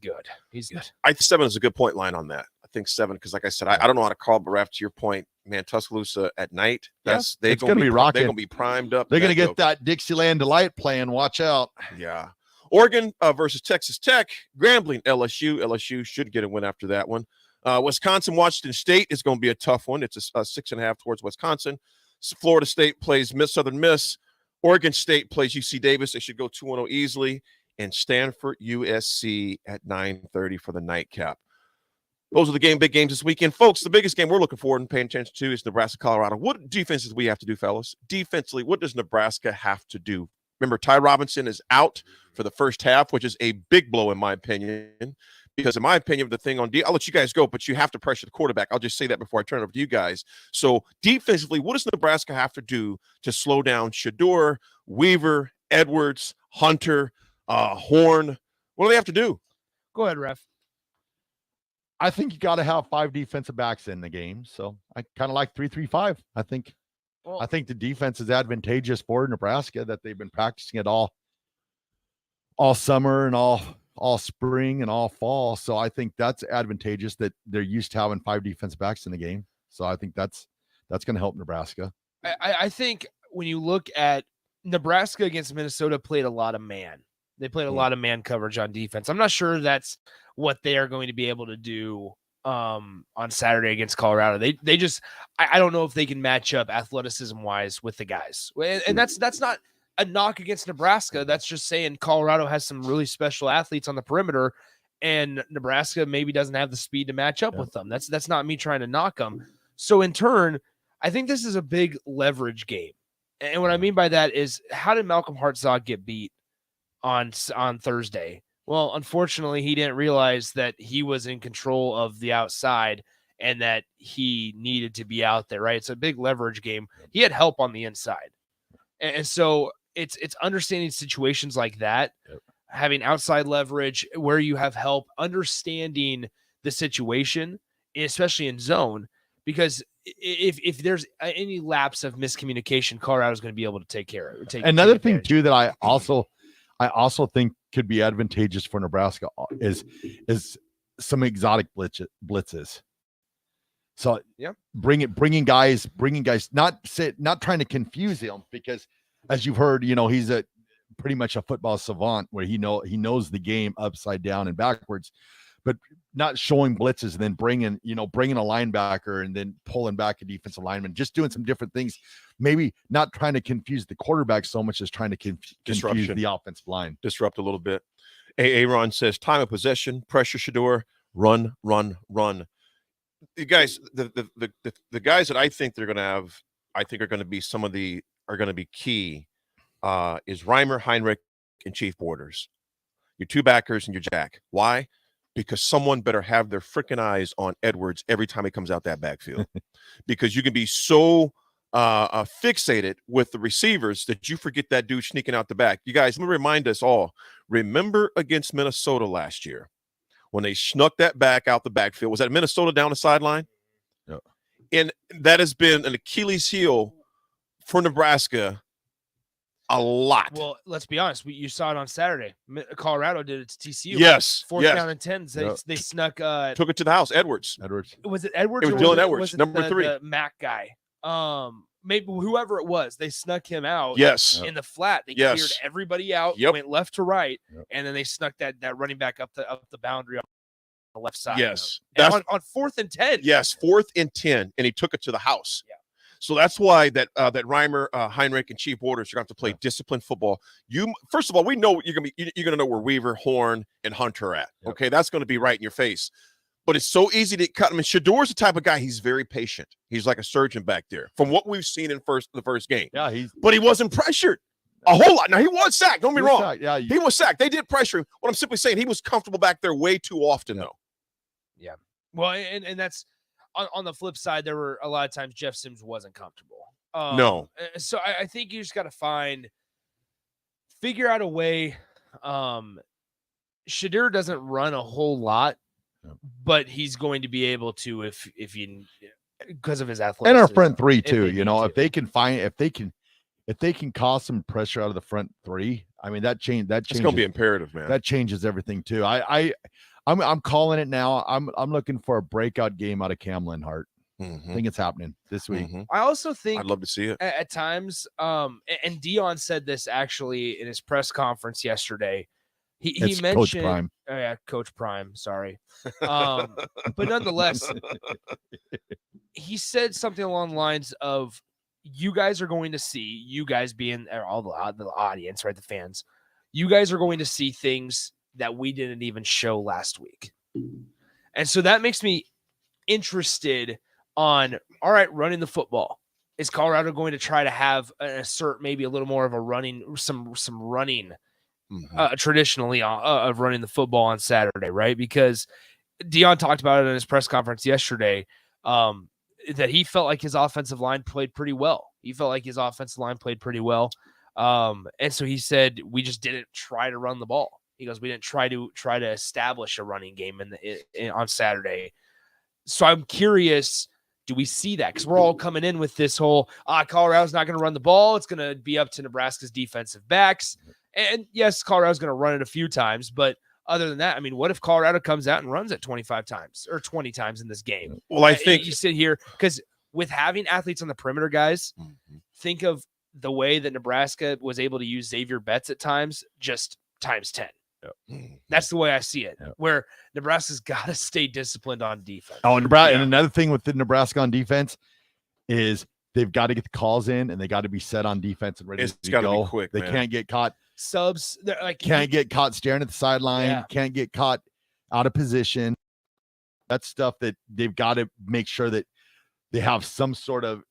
good. He's good. I think 7 is a good point line on that. I think 7 because, like I said, I don't know how to call, but Raff, to your point, man, Tuscaloosa at night. That's they're it's gonna be rocking. They're gonna be primed up. They're gonna get dope. that Dixieland Delight playing. Watch out. Yeah. Oregon versus Texas Tech. Grambling, LSU. LSU should get a win after that one. Wisconsin, Washington State is going to be a tough one. It's a 6.5 towards Wisconsin. Florida State plays Southern Miss. Oregon State plays UC Davis. They should go 2-0 easily. And Stanford, USC at 9:30 for the nightcap. Those are the big games this weekend. Folks, the biggest game we're looking forward and paying attention to is Nebraska-Colorado. What defenses do we have to do, fellas? Defensively, what does Nebraska have to do? Remember, Ty Robinson is out for the first half, which is a big blow in my opinion. Because in my opinion, the thing on I'll let you guys go, but you have to pressure the quarterback. I'll just say that before I turn it over to you guys. So defensively, what does Nebraska have to do to slow down Shador, Weaver, Edwards, Hunter, Horn? What do they have to do? Go ahead, Raff. I think you got to have 5 defensive backs in the game. So I kind of like 3-3-5. I think the defense is advantageous for Nebraska that they've been practicing it all summer and all spring and all fall. So I think that's advantageous that they're used to having 5 defensive backs in the game. So I think that's going to help Nebraska. I think when you look at Nebraska against Minnesota played a lot of man. They played a lot of man coverage on defense. I'm not sure that's what they are going to be able to do on Saturday against Colorado. They just I don't know if they can match up athleticism wise with the guys. And that's not a knock against Nebraska. That's just saying Colorado has some really special athletes on the perimeter and Nebraska maybe doesn't have the speed to match up with them. That's not me trying to knock them. So in turn, I think this is a big leverage game. And what I mean by that is, how did Malcolm Hartzog get beat on Thursday? Well, unfortunately, he didn't realize that he was in control of the outside and that he needed to be out there, right? It's a big leverage game. He had help on the inside. And so it's understanding situations like that, having outside leverage where you have help, understanding the situation, especially in zone, because if there's any lapse of miscommunication, Colorado is going to be able to take care of it. Another thing too that I also think could be advantageous for Nebraska is some exotic blitzes. So bringing guys, not trying to confuse him, because as you've heard, he's pretty much a football savant where he knows the game upside down and backwards, but not showing blitzes and then bringing a linebacker and then pulling back a defensive lineman, just doing some different things. Maybe not trying to confuse the quarterback so much as trying to confuse the offensive line. Disrupt a little bit. Aaron says time of possession, pressure Shador, run. You guys, the guys that I think they're going to have, I think are going to be key is Reimer, Heinrich, and Chief Borders. Your 2 backers and your jack. Why? Because someone better have their freaking eyes on Edwards every time he comes out that backfield. Because you can be so fixated with the receivers that you forget that dude sneaking out the back. You guys, let me remind us all, remember against Minnesota last year when they snuck that back out the backfield? Was that Minnesota down the sideline? Yeah. And that has been an Achilles heel for Nebraska a lot. Well, let's be honest. You saw it on Saturday. Colorado did it to TCU. Yes. Fourth down and 10. They snuck. Took it to the house. Edwards. Was it Edwards? It was Dylan Edwards, was it number 3. The Mac guy. Maybe whoever it was. They snuck him out. Yes. In the flat. They cleared everybody out. Went left to right, and then they snuck that running back up the boundary on the left side. Yes. And on 4th and 10. Yes, 4th and 10, and he took it to the house. Yeah. So that's why that Reimer, Heinrich, and Chief Borders are going to have to play disciplined football. First of all, we know you're going to know where Weaver, Horn, and Hunter are at. Okay, that's going to be right in your face. But it's so easy to cut him. And Shador's the type of guy, he's very patient. He's like a surgeon back there from what we've seen in the first game. Yeah, but he wasn't pressured a whole lot. Now, he was sacked. Don't be wrong. Sacked. Yeah, he was sacked. They did pressure him. What I'm simply saying, he was comfortable back there way too often, though. Yeah. Well, and that's on the flip side, there were a lot of times Jeff Sims wasn't comfortable. No. So I think you just got to figure out a way. Shadur doesn't run a whole lot, but he's going to be able to if you because of his athleticism. And our front three too. If they can cause some pressure out of the front three, I mean that changes. It's going to be imperative, man. That changes everything too. I'm calling it now. I'm looking for a breakout game out of Cam Linhart. I think it's happening this week. I also think I'd love to see it at times. And Dion said this actually in his press conference yesterday. He mentioned Coach Prime. Oh yeah, Coach Prime. Sorry, but nonetheless, he said something along the lines of, "You guys are going to see, you guys being all the audience, right? The fans, you guys are going to see things that we didn't even show last week," and so that makes me interested on, all right, running the football. Is Colorado going to try to have assert maybe a little more of a running, some running? Traditionally of running the football on Saturday, right? Because Dion talked about it in his press conference yesterday, that he felt like his offensive line played pretty well. And so he said, we just didn't try to run the ball. He goes, we didn't try to establish a running game on Saturday. So I'm curious, do we see that? Because we're all coming in with this whole, Colorado's not going to run the ball. It's going to be up to Nebraska's defensive backs. And yes, Colorado's going to run it a few times, but other than that, I mean, what if Colorado comes out and runs it 25 times or 20 times in this game? Well, I think you sit here because with having athletes on the perimeter, guys, think of the way that Nebraska was able to use Xavier Betts at times, just times 10. That's the way I see it, where Nebraska's got to stay disciplined on defense. Oh, and Nebraska, and another thing with the Nebraska on defense is they've got to get the calls in and they got to be set on defense and ready to go. Be quick. They can't get caught. Subs can't get caught staring at the sideline. Can't get caught out of position. That's stuff that they've got to make sure that they have some sort of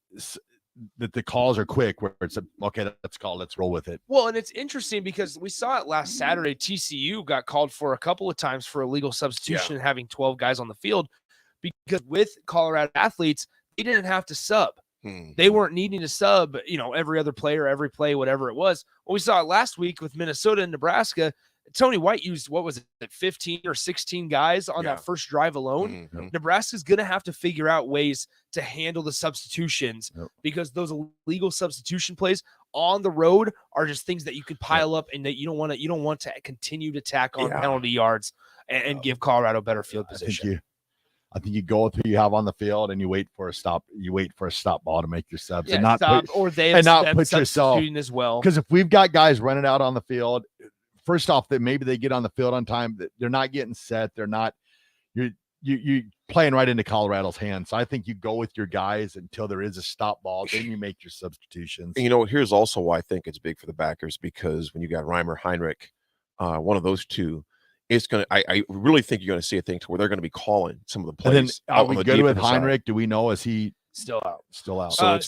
that the calls are quick where it's okay, let's call, let's roll with it. Well, and it's interesting because we saw it last Saturday. TCU got called for a couple of times for illegal substitution and having 12 guys on the field because with Colorado athletes, they didn't have to sub. They weren't needing to sub, every other player, every play, whatever it was. Well, we saw it last week with Minnesota and Nebraska. Tony White used, 15 or 16 guys on that first drive alone. Nebraska's going to have to figure out ways to handle the substitutions because those illegal substitution plays on the road are just things that you can pile up and that you don't want to continue to tack on penalty yards and give Colorado better field position. I think you go with who you have on the field and you wait for a stop. You wait for a stop ball to make your subs and not put yourself as well. Because if we've got guys running out on the field, first off, that maybe they get on the field on time, that they're not getting set. They're not. You playing right into Colorado's hands. So I think you go with your guys until there is a stop ball. Then you make your substitutions. And here's also why I think it's big for the backers, because when you got Reimer, Heinrich, one of those two. It's going to, I really think you're going to see a thing to where they're going to be calling some of the plays. And then are we good with Heinrich? Do we know, is he still out? Still out. So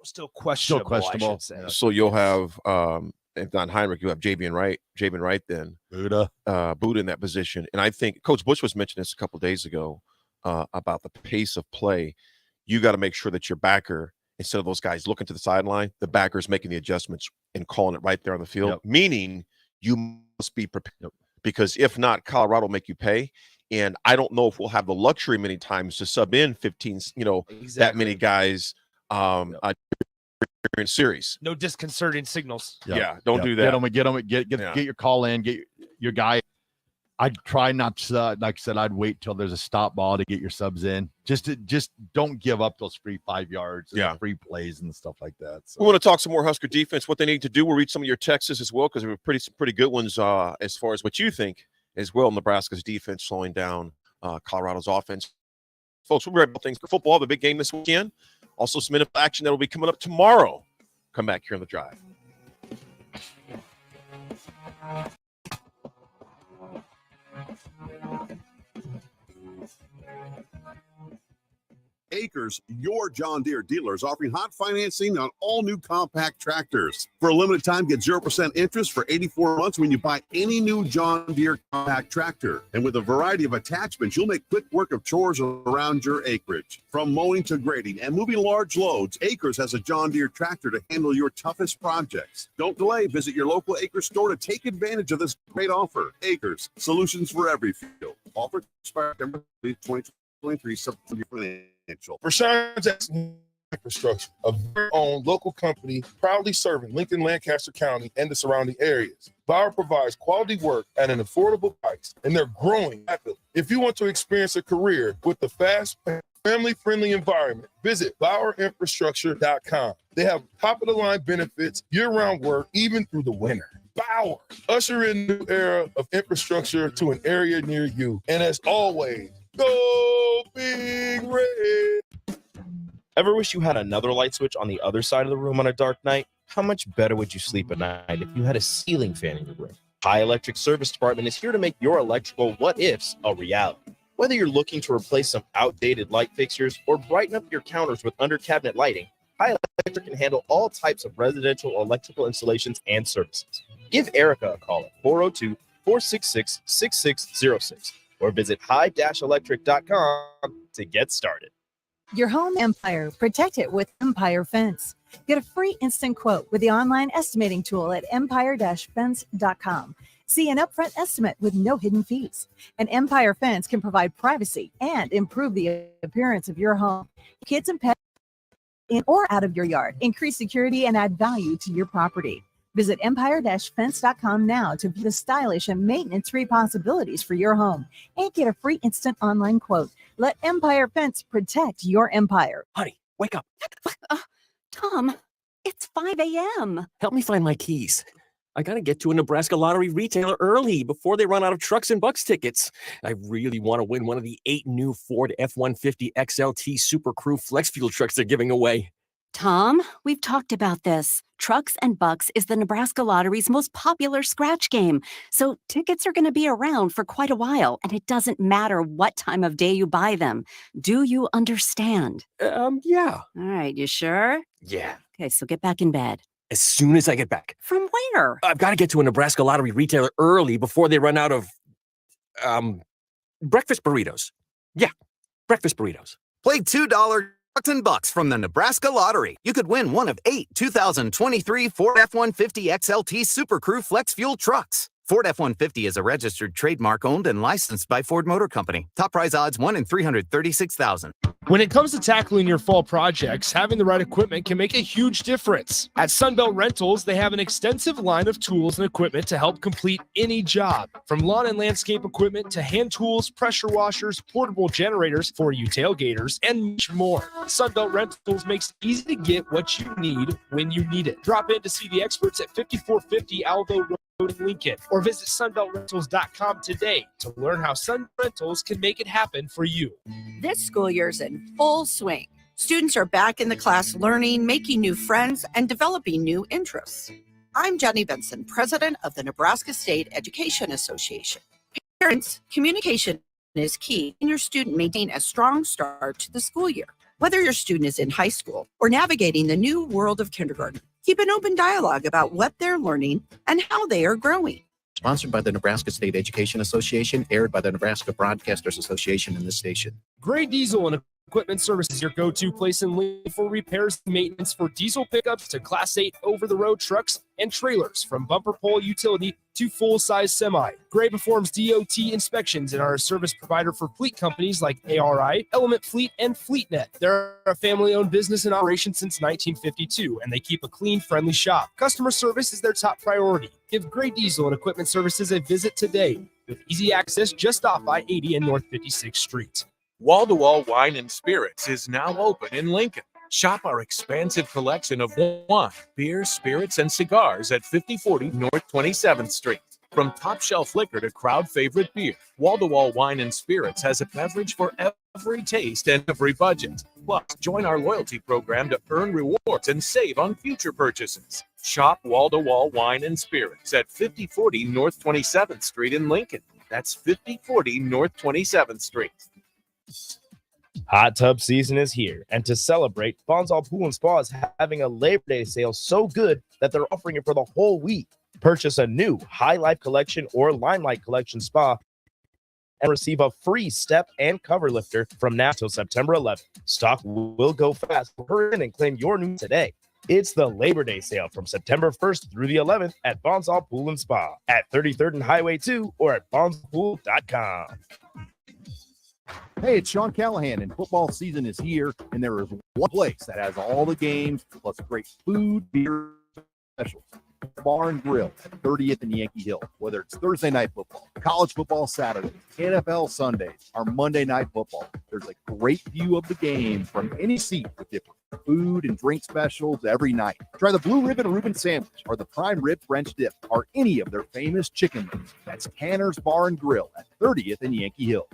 still questionable. I should say. So you'll have, if not Heinrich, you have Javian Wright then. Buddha in that position. And I think Coach Bush was mentioning this a couple of days ago about the pace of play. You got to make sure that your backer, instead of those guys looking to the sideline, the backer's making the adjustments and calling it right there on the field, meaning you must be prepared. Because if not, Colorado will make you pay. And I don't know if we'll have the luxury many times to sub in 15, that many guys in series. No disconcerting signals. Don't do that. Get your call in, get your guy. I'd try not to, like I said, I'd wait till there's a stop ball to get your subs in. Just don't give up those free 5 yards and free plays and stuff like that. So. We want to talk some more Husker defense, what they need to do. We'll read some of your texts as well, because there were pretty good ones as far as what you think as well. Nebraska's defense slowing down Colorado's offense. Folks, we'll be right back. Things for football, the big game this weekend. Also, some NFL action that will be coming up tomorrow. Come back here on The Drive. Acres, your John Deere dealers, offering hot financing on all new compact tractors. For a limited time, get 0% interest for 84 months when you buy any new John Deere compact tractor. And with a variety of attachments, you'll make quick work of chores around your acreage. From mowing to grading and moving large loads, Acres has a John Deere tractor to handle your toughest projects. Don't delay. Visit your local Acres store to take advantage of this great offer. Acres, solutions for every field. Offer expires September 2023, subject to financial. Rashawn's Infrastructure, a very own local company proudly serving Lincoln, Lancaster County, and the surrounding areas. Bauer provides quality work at an affordable price, and they're growing rapidly. If you want to experience a career with a fast, family-friendly environment, visit BauerInfrastructure.com. They have top-of-the-line benefits, year-round work, even through the winter. Bauer, usher in a new era of infrastructure to an area near you. And as always, go Big Red! Ever wish you had another light switch on the other side of the room on a dark night? How much better would you sleep at night if you had a ceiling fan in your room? High Electric Service Department is here to make your electrical what-ifs a reality. Whether you're looking to replace some outdated light fixtures or brighten up your counters with under-cabinet lighting, High Electric can handle all types of residential electrical installations and services. Give Erica a call at 402-466-6606 or visit high-electric.com to get started. Your home empire, protect it with Empire Fence. Get a free instant quote with the online estimating tool at empire-fence.com. See an upfront estimate with no hidden fees. An Empire Fence can provide privacy and improve the appearance of your home. Kids and pets in or out of your yard. Increase security and add value to your property. Visit empire-fence.com now to view the stylish and maintenance-free possibilities for your home and get a free instant online quote. Let Empire Fence protect your empire. Honey, wake up. Tom, it's 5 a.m. Help me find my keys. I got to get to a Nebraska Lottery retailer early before they run out of trucks and bucks tickets. I really want to win one of the 8 new Ford F-150 XLT Super Crew Flex Fuel trucks they're giving away. Tom, we've talked about this. Trucks and Bucks is the Nebraska Lottery's most popular scratch game. So tickets are going to be around for quite a while, and it doesn't matter what time of day you buy them. Do you understand? Yeah. All right, you sure? Yeah. Okay, so get back in bed. As soon as I get back. From where? I've got to get to a Nebraska Lottery retailer early before they run out of, breakfast burritos. Yeah, breakfast burritos. Play $2 and bucks from the Nebraska Lottery. You could win one of 8 2023 Ford F-150 XLT Super Crew Flex Fuel trucks. Ford F-150 is a registered trademark owned and licensed by Ford Motor Company. Top prize odds 1 in 336,000. When it comes to tackling your fall projects, having the right equipment can make a huge difference. At Sunbelt Rentals, they have an extensive line of tools and equipment to help complete any job. From lawn and landscape equipment to hand tools, pressure washers, portable generators for you tailgaters, and much more. Sunbelt Rentals makes it easy to get what you need when you need it. Drop in to see the experts at 5450 Alvo Road in Lincoln, or visit sunbeltrentals.com today to learn how Sun Rentals can make it happen for you. This school year's in full swing. Students are back in the class learning, making new friends, and developing new interests. I'm Jenny Benson, president of the Nebraska State Education Association. Parents, communication is key in your student maintain a strong start to the school year. Whether your student is in high school or navigating the new world of kindergarten, keep an open dialogue about what they're learning and how they are growing. Sponsored by the Nebraska State Education Association, aired by the Nebraska Broadcasters Association in this station. Gray Diesel and Equipment Services, your go-to place in Lincoln for repairs and maintenance for diesel pickups to Class 8 over-the-road trucks and trailers, from bumper pole utility to full-size semi. Gray performs DOT inspections and are a service provider for fleet companies like ARI, Element Fleet, and FleetNet. They're a family-owned business in operation since 1952, and they keep a clean, friendly shop. Customer service is their top priority. Give Gray Diesel and Equipment Services a visit today with easy access just off I-80 and North 56th Street. Wall-to-Wall Wine and Spirits is now open in Lincoln. Shop our expansive collection of wine, beer, spirits, and cigars at 5040 North 27th Street. From top shelf liquor to crowd favorite beer, Wall to Wall Wine and Spirits has a beverage for every taste and every budget. Plus, join our loyalty program to earn rewards and save on future purchases. Shop Wall to Wall Wine and Spirits at 5040 North 27th Street in Lincoln. That's 5040 North 27th Street. Hot tub season is here, and to celebrate, Bonsall Pool and Spa is having a Labor Day sale so good that they're offering it for the whole week. Purchase a new High Life Collection or Limelight Collection spa and receive a free step and cover lifter from now till September 11th. Stock will go fast. Hurry in and claim your new today. It's the Labor Day sale from September 1st through the 11th at Bonsall Pool and Spa at 33rd and Highway 2 or at bonsallpool.com. Hey, it's Sean Callahan, and football season is here, and there is one place that has all the games, plus great food, beer, specials. Bar and Grill at 30th and Yankee Hill. Whether it's Thursday night football, college football Saturdays, NFL Sundays, or Monday night football, there's a great view of the game from any seat with different food and drink specials every night. Try the Blue Ribbon Reuben sandwich or the Prime Rib French dip or any of their famous chicken wings. That's Tanner's Bar and Grill at 30th and Yankee Hill.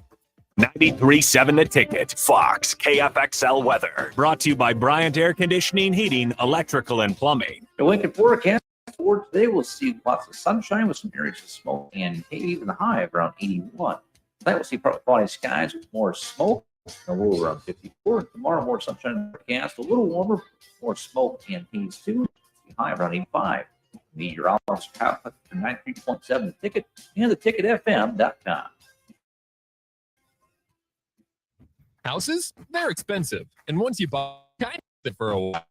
93.7 The Ticket, Fox, KFXL weather. Brought to you by Bryant Air Conditioning, Heating, Electrical, and Plumbing. The Lincoln forecast for today, we'll see lots of sunshine with some areas of smoke and even the high of around 81. Tonight we'll see partly cloudy skies with more smoke, a low around 54. Tomorrow more sunshine forecast, a little warmer, more smoke and haze too. High around 85. Meteorologist for 93.7 The Ticket and theticketfm.com. Houses, they're expensive. And once you buy it for a while,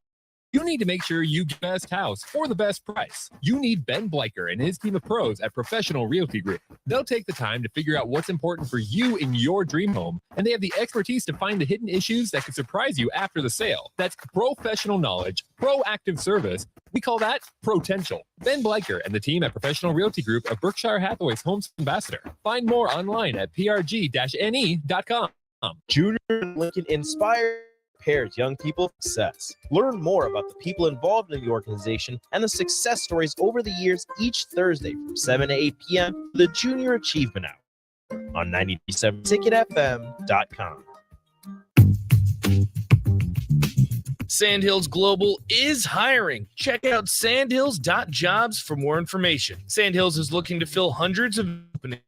you need to make sure you get the best house for the best price. You need Ben Bleicher and his team of pros at Professional Realty Group. They'll take the time to figure out what's important for you in your dream home, and they have the expertise to find the hidden issues that could surprise you after the sale. That's professional knowledge, proactive service. We call that potential. Ben Bleicher and the team at Professional Realty Group of Berkshire Hathaway's Home Ambassador. Find more online at prg-ne.com. Junior Lincoln Inspire prepares young people for success. Learn more about the people involved in the organization and the success stories over the years each Thursday from 7 to 8 p.m. the Junior Achievement Hour on 93.7ticketfm.com. Sandhills Global is hiring. Check out sandhills.jobs for more information. Sandhills is looking to fill hundreds of openings.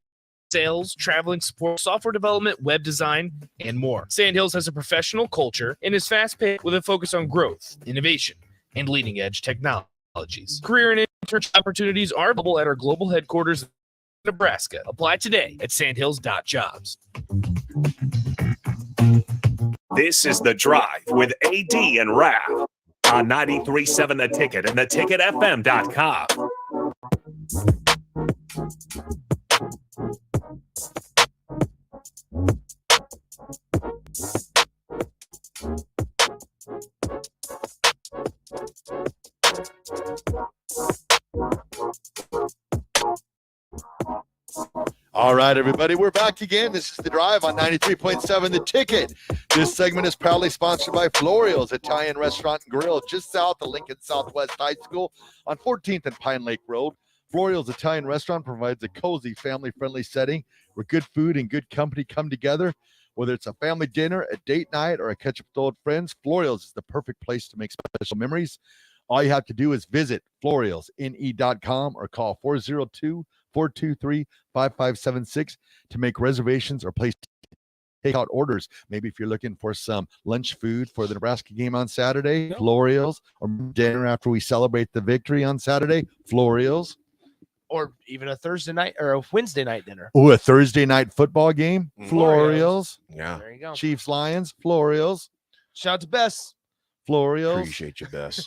Sales, traveling support, software development, web design, and more. Sandhills has a professional culture and is fast-paced with a focus on growth, innovation, and leading-edge technologies. Career and internship opportunities are available at our global headquarters in Nebraska. Apply today at sandhills.jobs. This is The Drive with AD and Raff on 93.7 The Ticket and theticketfm.com. All right, everybody, we're back again. This is The Drive on 93.7 The Ticket. This segment is proudly sponsored by Florio's Italian Restaurant and Grill, just south of Lincoln Southwest High School on 14th and Pine Lake Road. Florio's Italian Restaurant provides a cozy, family-friendly setting where good food and good company come together. Whether it's a family dinner, a date night, or a catch-up with old friends, Florio's is the perfect place to make special memories. All you have to do is visit floriosne.com or call 402-423-5576 to make reservations or place takeout orders. Maybe if you're looking for some lunch food for the Nebraska game on Saturday, Florio's, or dinner after we celebrate the victory on Saturday, Florio's. Or even a Thursday night or a Wednesday night dinner. Oh, a Thursday night football game, Florio's. Yeah. There you go. Chiefs, Lions, Florio's. Shout out to Bess. Florio's. Appreciate you, Bess.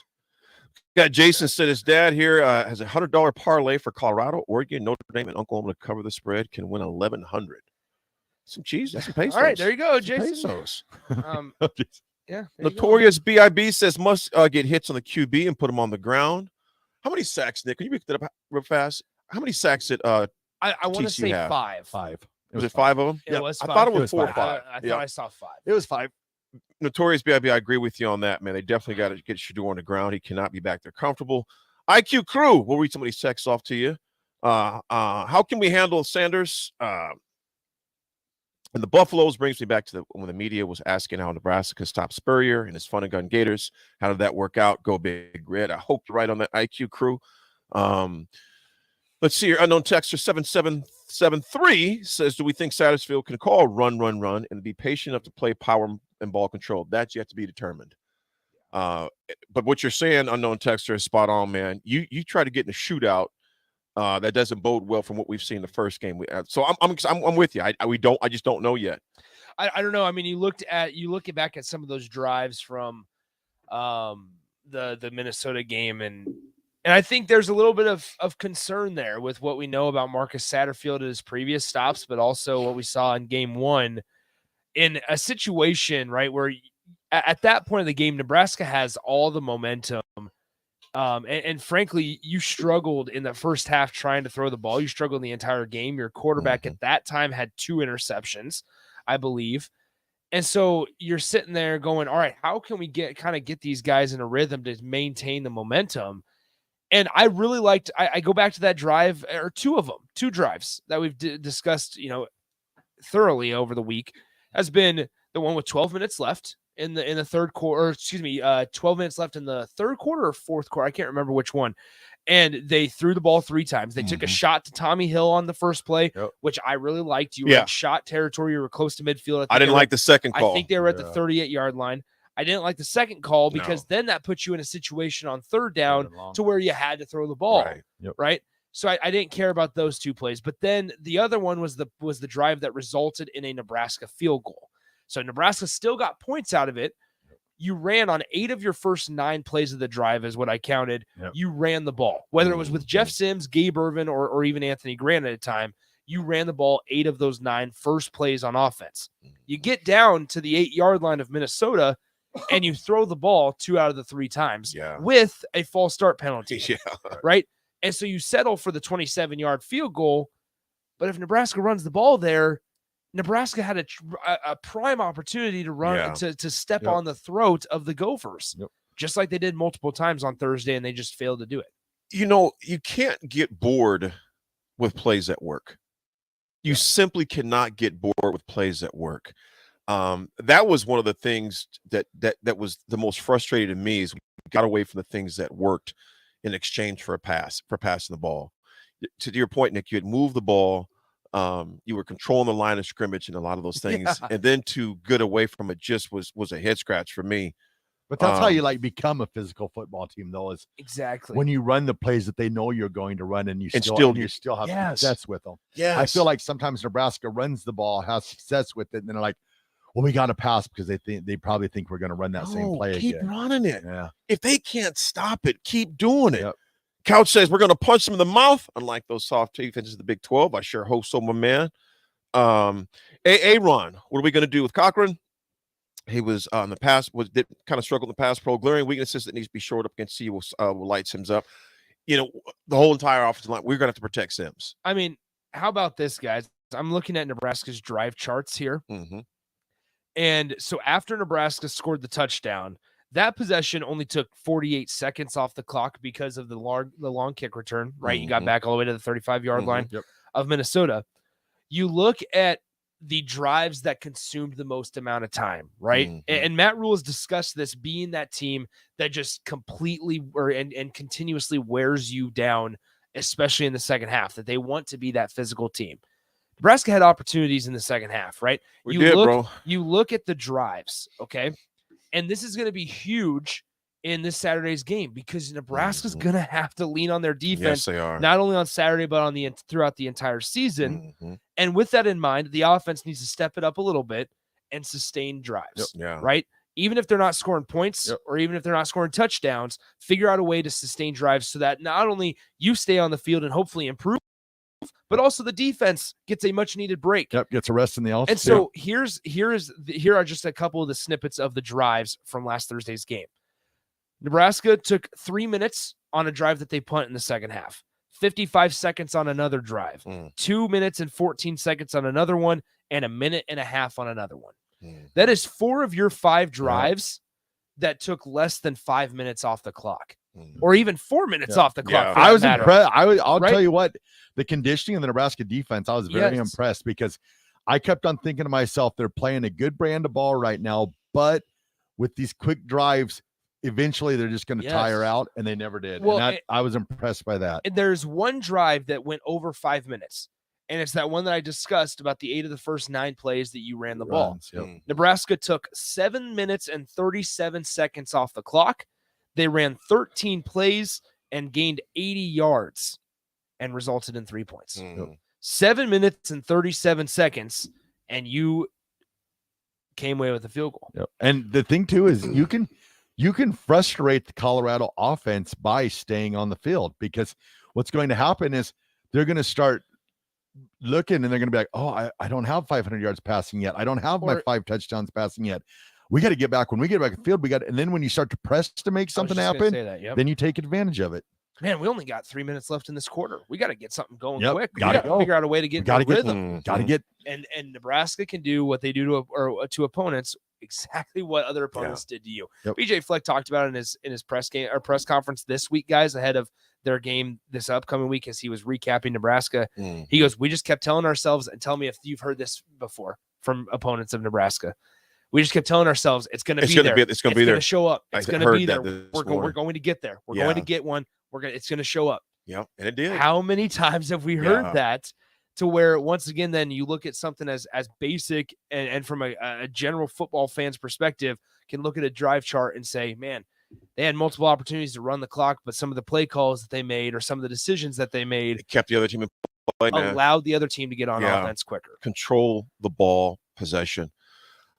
Got Jason said his dad here has a $100 parlay for Colorado, Oregon, Notre Dame, and Oklahoma to cover the spread. Can win $1,100. Some cheese, that's some pesos. All right, there you go, Some Jason. pesos. Yeah. Notorious BIB says must get hits on the QB and put him on the ground. How many sacks, Nick? Can you pick that up real fast? How many sacks did I want to TCU say have? five. Was it five of them? It was I five. thought it was It was 4 or five. 5. I thought I saw 5. It was 5. Notorious BIB, I agree with you on that, man. They definitely got to get Shador on the ground. He cannot be back there comfortable. IQ Crew, we'll read some of these texts off to you. How can we handle Sanders? And the Buffaloes brings me back to when the media was asking how Nebraska could stop Spurrier and his Fun and Gun Gators. How did that work out? Go Big Red. I hope you're right on that IQ crew. Let's see here. Unknown texter 7773 says, do we think Satterfield can call run, and be patient enough to play power and ball control? That's yet to be determined. But what you're saying, unknown texter, is spot on, man. You try to get in a shootout. That doesn't bode well from what we've seen the first game. So I'm with you. I just don't know yet. I don't know. I mean, you look back at some of those drives from the Minnesota game, and I think there's a little bit of concern there with what we know about Marcus Satterfield at his previous stops, but also what we saw in game one in a situation, right, where at that point of the game, Nebraska has all the momentum. And frankly, you struggled in the first half trying to throw the ball. You struggled the entire game. Your quarterback at that time had 2 interceptions, I believe. And so you're sitting there going, all right, how can we get these guys in a rhythm to maintain the momentum? And I really liked, I go back to that drive, or 2 drives that we've discussed, thoroughly over the week, has been the one with 12 minutes left in the third quarter, 12 minutes left in the third quarter or fourth quarter. I can't remember which one. And they threw the ball 3 times. They took a shot to Tommy Hill on the first play, which I really liked. You were in shot territory. You were close to midfield. I didn't like the second call. I think they were at the 38-yard line. I didn't like the second call because then that puts you in a situation on third down to where you had to throw the ball, right? So I didn't care about those 2 plays. But then the other one was the drive that resulted in a Nebraska field goal. So Nebraska still got points out of it. You ran on 8 of your first 9 plays of the drive is what I counted. You ran the ball, whether it was with Jeff Sims, Gabe Irvin, or even Anthony Grant at a time. You ran the ball 8 of those 9 first plays on offense. You get down to the 8-yard line of Minnesota, and you throw the ball 2 out of the 3 times with a false start penalty, right? And so you settle for the 27-yard field goal. But if Nebraska runs the ball there, Nebraska had a prime opportunity to run to step on the throat of the Gophers, just like they did multiple times on Thursday, and they just failed to do it. You can't get bored with plays at work. You simply cannot get bored with plays at work. That was one of the things that was the most frustrating to me, is we got away from the things that worked in exchange for passing the ball. To your point, Nick, you had moved the ball. You were controlling the line of scrimmage and a lot of those things, and then to get away from it just was a head scratch for me. But that's how you become a physical football team, though, is exactly when you run the plays that they know you're going to run, and you still have success with them. I feel like sometimes Nebraska runs the ball, has success with it, and then they're like, well, we got to pass because they probably think we're going to run that same play keep again. Running it. Yeah. If they can't stop it, keep doing it. Couch says we're going to punch them in the mouth, unlike those soft defenses of the Big 12. I sure hope so, my man. Aaron, what are we going to do with Cochran? He was on the pass, did kind of struggle in the pass pro. Glaring weaknesses that needs to be shored up against C will light Sims up. The whole entire offensive line, we're going to have to protect Sims. I mean, how about this, guys? I'm looking at Nebraska's drive charts here. And so after Nebraska scored the touchdown, that possession only took 48 seconds off the clock because of the long kick return, right? You got back all the way to the 35-yard line of Minnesota. You look at the drives that consumed the most amount of time, right? And Matt Rule has discussed this being that team that just completely and continuously wears you down, especially in the second half, that they want to be that physical team. Nebraska had opportunities in the second half, right? You look at the drives, okay? And this is going to be huge in this Saturday's game because Nebraska's going to have to lean on their defense, Yes, they are. not only on Saturday, but throughout the entire season. And with that in mind, the offense needs to step it up a little bit and sustain drives, right? Even if they're not scoring points or even if they're not scoring touchdowns, figure out a way to sustain drives so that not only you stay on the field and hopefully improve, but also the defense gets a much needed break. Gets a rest in the offense. And so here are just a couple of the snippets of the drives from last Thursday's game. Nebraska took 3 minutes on a drive that they punt in the second half, 55 seconds on another drive, 2 minutes and 14 seconds on another one, and a minute and a half on another one. That is 4 of your 5 drives that took less than 5 minutes off the clock. or even 4 minutes off the clock. for I that was matter. impressed. I'll Right? tell you what, the conditioning of the Nebraska defense, I was very Yes. impressed because I kept on thinking to myself, they're playing a good brand of ball right now, but with these quick drives, eventually they're just going to tire Yes. out, and they never did. Well, And I was impressed by that. And there's one drive that went over 5 minutes. And it's that one that I discussed about the 8 of the first 9 plays that you ran the ball. Runs, yep. Nebraska took 7 minutes and 37 seconds off the clock. They ran 13 plays and gained 80 yards and resulted in 3 points. 7 minutes and 37 seconds, and you came away with a field goal. Yep. And the thing too is you can frustrate the Colorado offense by staying on the field, because what's going to happen is they're going to start looking and they're going to be like, oh, I don't have 500 yards passing yet. I don't have my 5 touchdowns passing yet. We got to get back. When we get back in the field, and then when you start to press to make something happen, then you take advantage of it. Man, we only got 3 minutes left in this quarter. We got to get something going Yep, quick. We gotta got to go. figure out a way to get Gotta in the get- rhythm. gotta get- And Nebraska can do what they do to opponents, exactly what other opponents did to you. Yep. BJ Fleck talked about it in his press conference this week, guys, ahead of their game this upcoming week, as he was recapping Nebraska. He goes, "We just kept telling ourselves," and tell me if you've heard this before from opponents of Nebraska. We just kept telling ourselves it's going to be there. It's going to be there. Show up. It's I going to heard be there. that We're this morning. going to get there. We're going to get one. It's going to show up. Yep, and it did. How many times have we heard Yeah. that, to where once again, then you look at something as basic and from a general football fan's perspective, can look at a drive chart and say, man, they had multiple opportunities to run the clock, but some of the play calls that they made or some of the decisions that they made kept the other team in play, man. allowed the other team to get on offense quicker. Control the ball possession.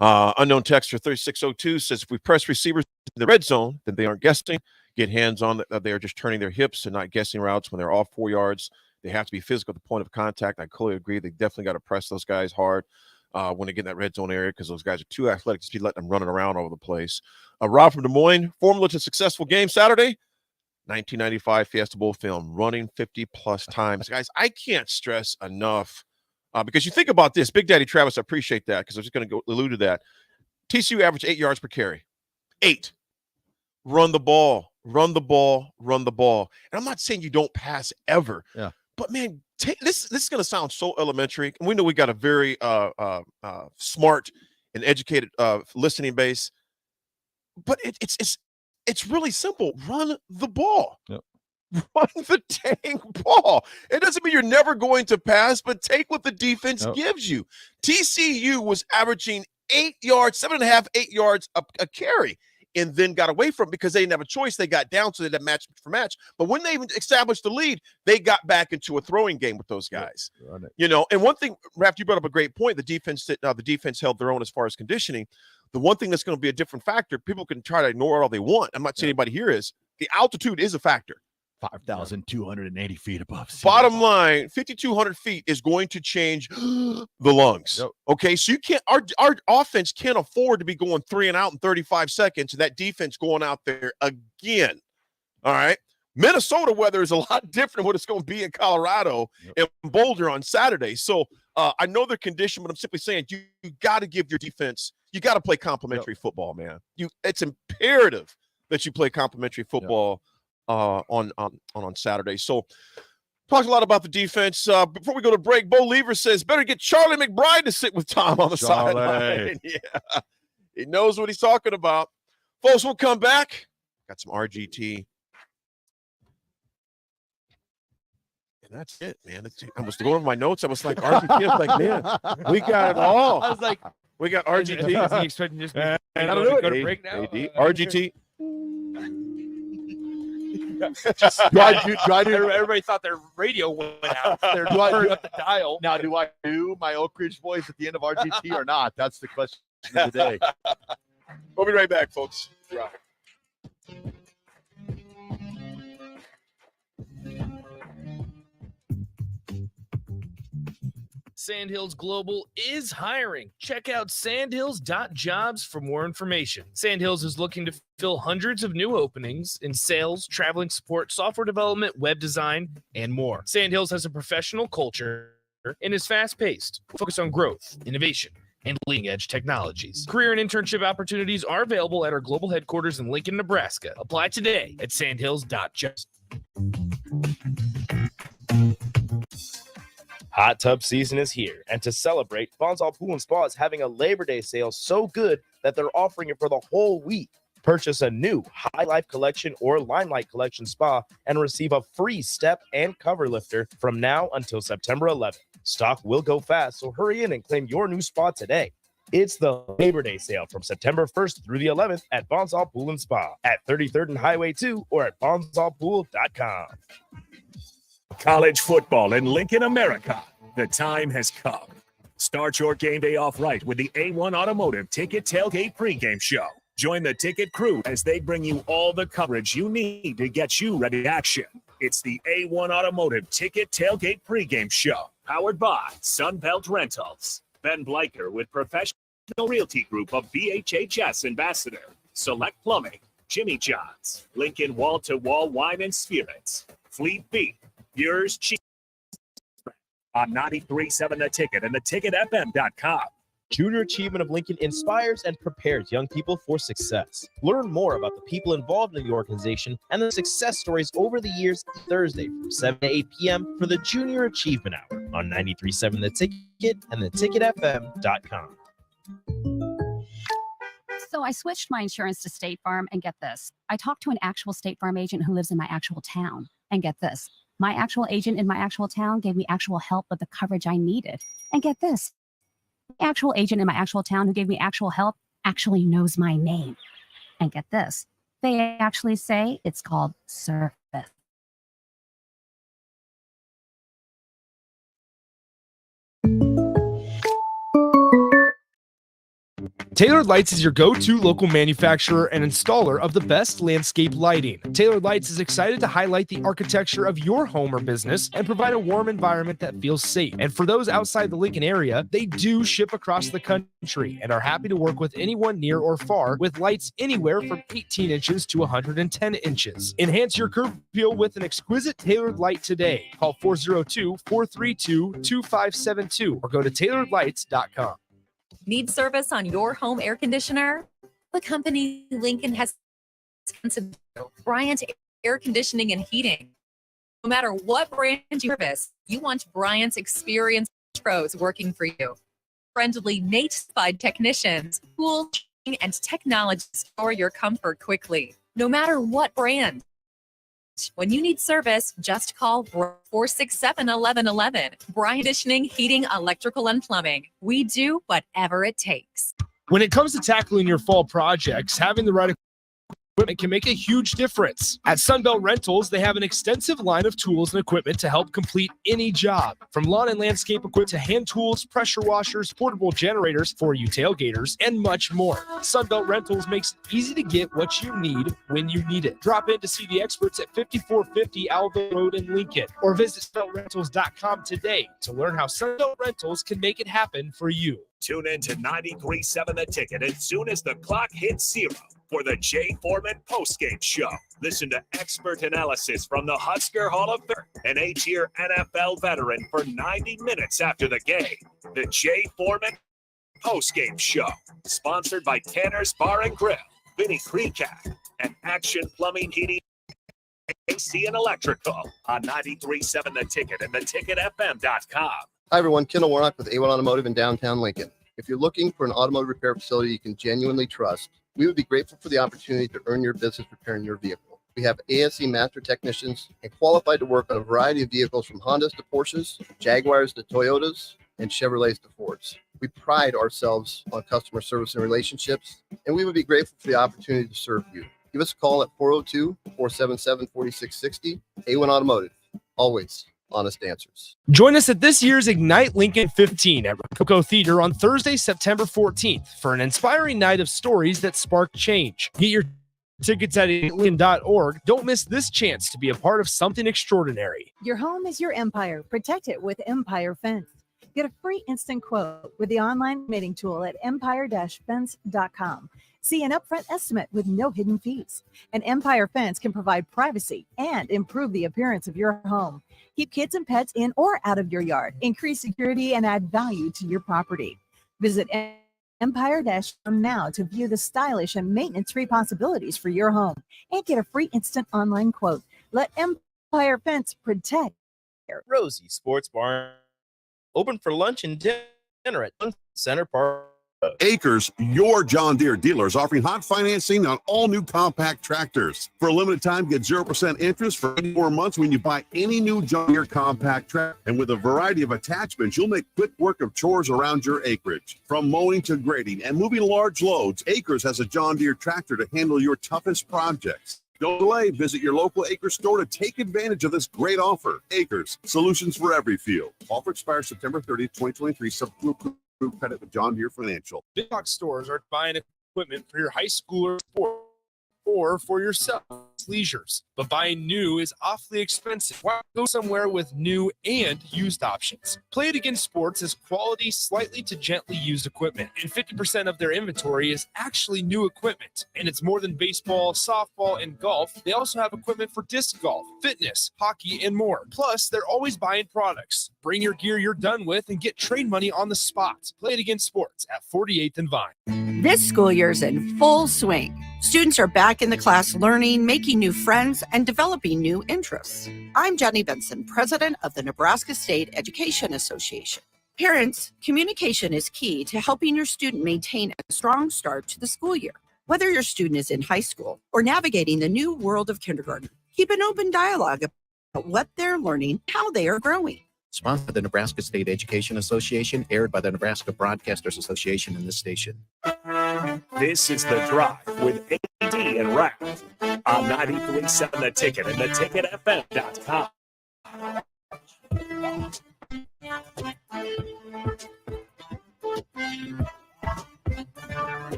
Unknown texter 3602 says, if we press receivers in the red zone, then they aren't guessing. Get hands on. They are just turning their hips and not guessing routes when they're off 4 yards. They have to be physical at the point of contact. I totally agree. They definitely got to press those guys hard when they get in that red zone area, because those guys are too athletic to be letting them running around all over the place. Rob from Des Moines, formula to successful game Saturday, 1995 Fiesta Bowl film, running 50-plus times. Guys, I can't stress enough, because you think about this. Big Daddy Travis, I appreciate that, because I was just going to allude to that. TCU averaged 8 yards per carry. 8. Run the ball. Run the ball. Run the ball. And I'm not saying you don't pass ever. Yeah. But, man, this is going to sound so elementary. And we know we got a very smart and educated listening base. But it's really simple. Run the ball. Yep. Run the dang ball. It doesn't mean you're never going to pass, but take what the defense gives you. TCU was averaging 8 yards, 7.5, 8 yards a carry, and then got away from it because they didn't have a choice. They got down, so they had match for match. But when they even established the lead, they got back into a throwing game with those guys. You know, and one thing, Raff, you brought up a great point. The defense held their own as far as conditioning. The one thing that's going to be a different factor, people can try to ignore it all they want. I'm not saying anybody here is. The altitude is a factor. 5,280 feet above sea Bottom line, 5,200 feet is going to change the lungs. Okay, so you can't. Our offense can't afford to be going 3 and out in 35 seconds. And that defense going out there again. All right, Minnesota weather is a lot different than what it's going to be in Colorado and Boulder on Saturday. So I know they're conditioned, but I'm simply saying you got to give your defense. You got to play complimentary football, man. It's imperative that you play complimentary football. On Saturday. So talked a lot about the defense. Before we go to break, Bo Lever says better get Charlie McBride to sit with Tom on the sideline. Yeah, he knows what he's talking about. Folks, we'll come back. Got some RGT. And that's it, man. I was going over my notes. I was like, RGT. I was like, man, we got it all. I was like, we got RGT. Is he expecting just I to don't know. go to break now? RGT. Everybody thought their radio went out. They're turning up the dial. Now, do I do my Oak Ridge voice at the end of RGT or not? That's the question of the day. We'll be right back, folks. Right. Sandhills Global is hiring. Check out sandhills.jobs for more information. Sandhills is looking to fill hundreds of new openings in sales, traveling support, software development, web design, and more. Sandhills has a professional culture and is fast-paced, focused on growth, innovation, and leading-edge technologies. Career and internship opportunities are available at our global headquarters in Lincoln, Nebraska. Apply today at sandhills.jobs. Hot tub season is here, and to celebrate, Bonsall Pool and Spa is having a Labor Day sale so good that they're offering it for the whole week. Purchase a new High Life Collection or Limelight Collection spa and receive a free step and cover lifter from now until September 11th. Stock will go fast, so hurry in and claim your new spa today. It's the Labor Day sale from September 1st through the 11th at Bonsall Pool and Spa at 33rd and Highway 2 or at bonsallpool.com. College football in Lincoln, America. The time has come. Start your game day off right with the A1 Automotive Ticket Tailgate pregame show. Join the ticket crew as they bring you all the coverage you need to get you ready to action. It's the A1 Automotive Ticket Tailgate pregame show, powered by Sunbelt Rentals. Ben Bleicher with Professional Realty Group of BHHS Ambassador, Select Plumbing, Jimmy John's, Lincoln Wall-to-Wall Wine and Spirits, Fleet Beef, yours cheap on 93.7 The Ticket and theticketfm.com. Junior Achievement of Lincoln inspires and prepares young people for success. Learn more about the people involved in the organization and the success stories over the years Thursday from 7 to 8 p.m. for the Junior Achievement Hour on 93.7 The Ticket and theticketfm.com. So I switched my insurance to State Farm, and get this. I talked to an actual State Farm agent who lives in my actual town. And get this. My actual agent in my actual town gave me actual help with the coverage I needed. And get this. The actual agent in my actual town who gave me actual help actually knows my name. And get this. They actually say it's called service. Tailored Lights is your go-to local manufacturer and installer of the best landscape lighting. Tailored Lights is excited to highlight the architecture of your home or business and provide a warm environment that feels safe. And for those outside the Lincoln area, they do ship across the country and are happy to work with anyone near or far with lights anywhere from 18 inches to 110 inches. Enhance your curb appeal with an exquisite Tailored Light today. Call 402-432-2572 or go to tailoredlights.com. Need service on your home air conditioner? The company Lincoln has Bryant Air Conditioning and Heating. No matter what brand you service, you want Bryant's experienced pros working for you. Friendly, native technicians, cool and technologists for your comfort quickly. No matter what brand. When you need service, just call 467-1111. Bryant Conditioning, Heating, Electrical, and Plumbing. We do whatever it takes. When it comes to tackling your fall projects, having the right equipment can make a huge difference. At Sunbelt Rentals, they have an extensive line of tools and equipment to help complete any job. From lawn and landscape equipment to hand tools, pressure washers, portable generators for you tailgaters, and much more. Sunbelt Rentals makes it easy to get what you need when you need it. Drop in to see the experts at 5450 Alvin Road in Lincoln, or visit sunbeltrentals.com today to learn how Sunbelt Rentals can make it happen for you. Tune in to 93.7 The Ticket as soon as the clock hits 0 for the Jay Foreman postgame show. Listen to expert analysis from the Husker Hall of Fame, an 8-year NFL veteran for 90 minutes after the game. The Jay Foreman postgame show, sponsored by Tanner's Bar and Grill, Vinny Creekat, and Action Plumbing, Heating, AC, and Electrical on 93.7 The Ticket and theticketfm.com. Hi, everyone. Kendall Warnock with A1 Automotive in downtown Lincoln. If you're looking for an automotive repair facility you can genuinely trust, we would be grateful for the opportunity to earn your business repairing your vehicle. We have ASE master technicians and qualified to work on a variety of vehicles from Hondas to Porsches, Jaguars to Toyotas, and Chevrolets to Fords. We pride ourselves on customer service and relationships, and we would be grateful for the opportunity to serve you. Give us a call at 402-477-4660. A1 Automotive. Always honest answers. Join us at this year's Ignite Lincoln 15 at Rococo Theater on Thursday, September 14th for an inspiring night of stories that spark change. Get your tickets at lincoln.org. Don't miss this chance to be a part of something extraordinary. Your home is your empire. Protect it with Empire Fence. Get a free instant quote with the online estimating tool at empire-fence.com. See an upfront estimate with no hidden fees. An Empire Fence can provide privacy and improve the appearance of your home. Keep kids and pets in or out of your yard. Increase security and add value to your property. Visit Empire-Firm now to view the stylish and maintenance-free possibilities for your home and get a free instant online quote. Let Empire Fence protect. Rosie Sports Bar, open for lunch and dinner at Center Park. Acres, your John Deere dealers, offering hot financing on all new compact tractors. For a limited time, get 0% interest for 84 months when you buy any new John Deere compact tractor. And with a variety of attachments, you'll make quick work of chores around your acreage. From mowing to grading and moving large loads, Acres has a John Deere tractor to handle your toughest projects. Don't delay. Visit your local Acres store to take advantage of this great offer. Acres, solutions for every field. Offer expires September 30th, 2023. Subject to credit with John Deere Financial. Big box stores are buying equipment for your high school or sport or for yourself, leisures. But buying new is awfully expensive. Why go somewhere with new and used options? Play It Again Sports is quality, slightly to gently used equipment, and 50% of their inventory is actually new equipment. And it's more than baseball, softball, and golf. They also have equipment for disc golf, fitness, hockey, and more. Plus, they're always buying products. Bring your gear you're done with and get trade money on the spot. Play It Again Sports at 48th and Vine. This school year's in full swing. Students are back in the class learning, making new friends, and developing new interests. I'm Jenny Benson, president of the Nebraska State Education Association. Parents, communication is key to helping your student maintain a strong start to the school year. Whether your student is in high school or navigating the new world of kindergarten, keep an open dialogue about what they're learning, how they are growing. Sponsored by the Nebraska State Education Association, aired by the Nebraska Broadcasters Association and this station. This is The Drive with AD and Raff on 93.7 The Ticket and theticketfm.com.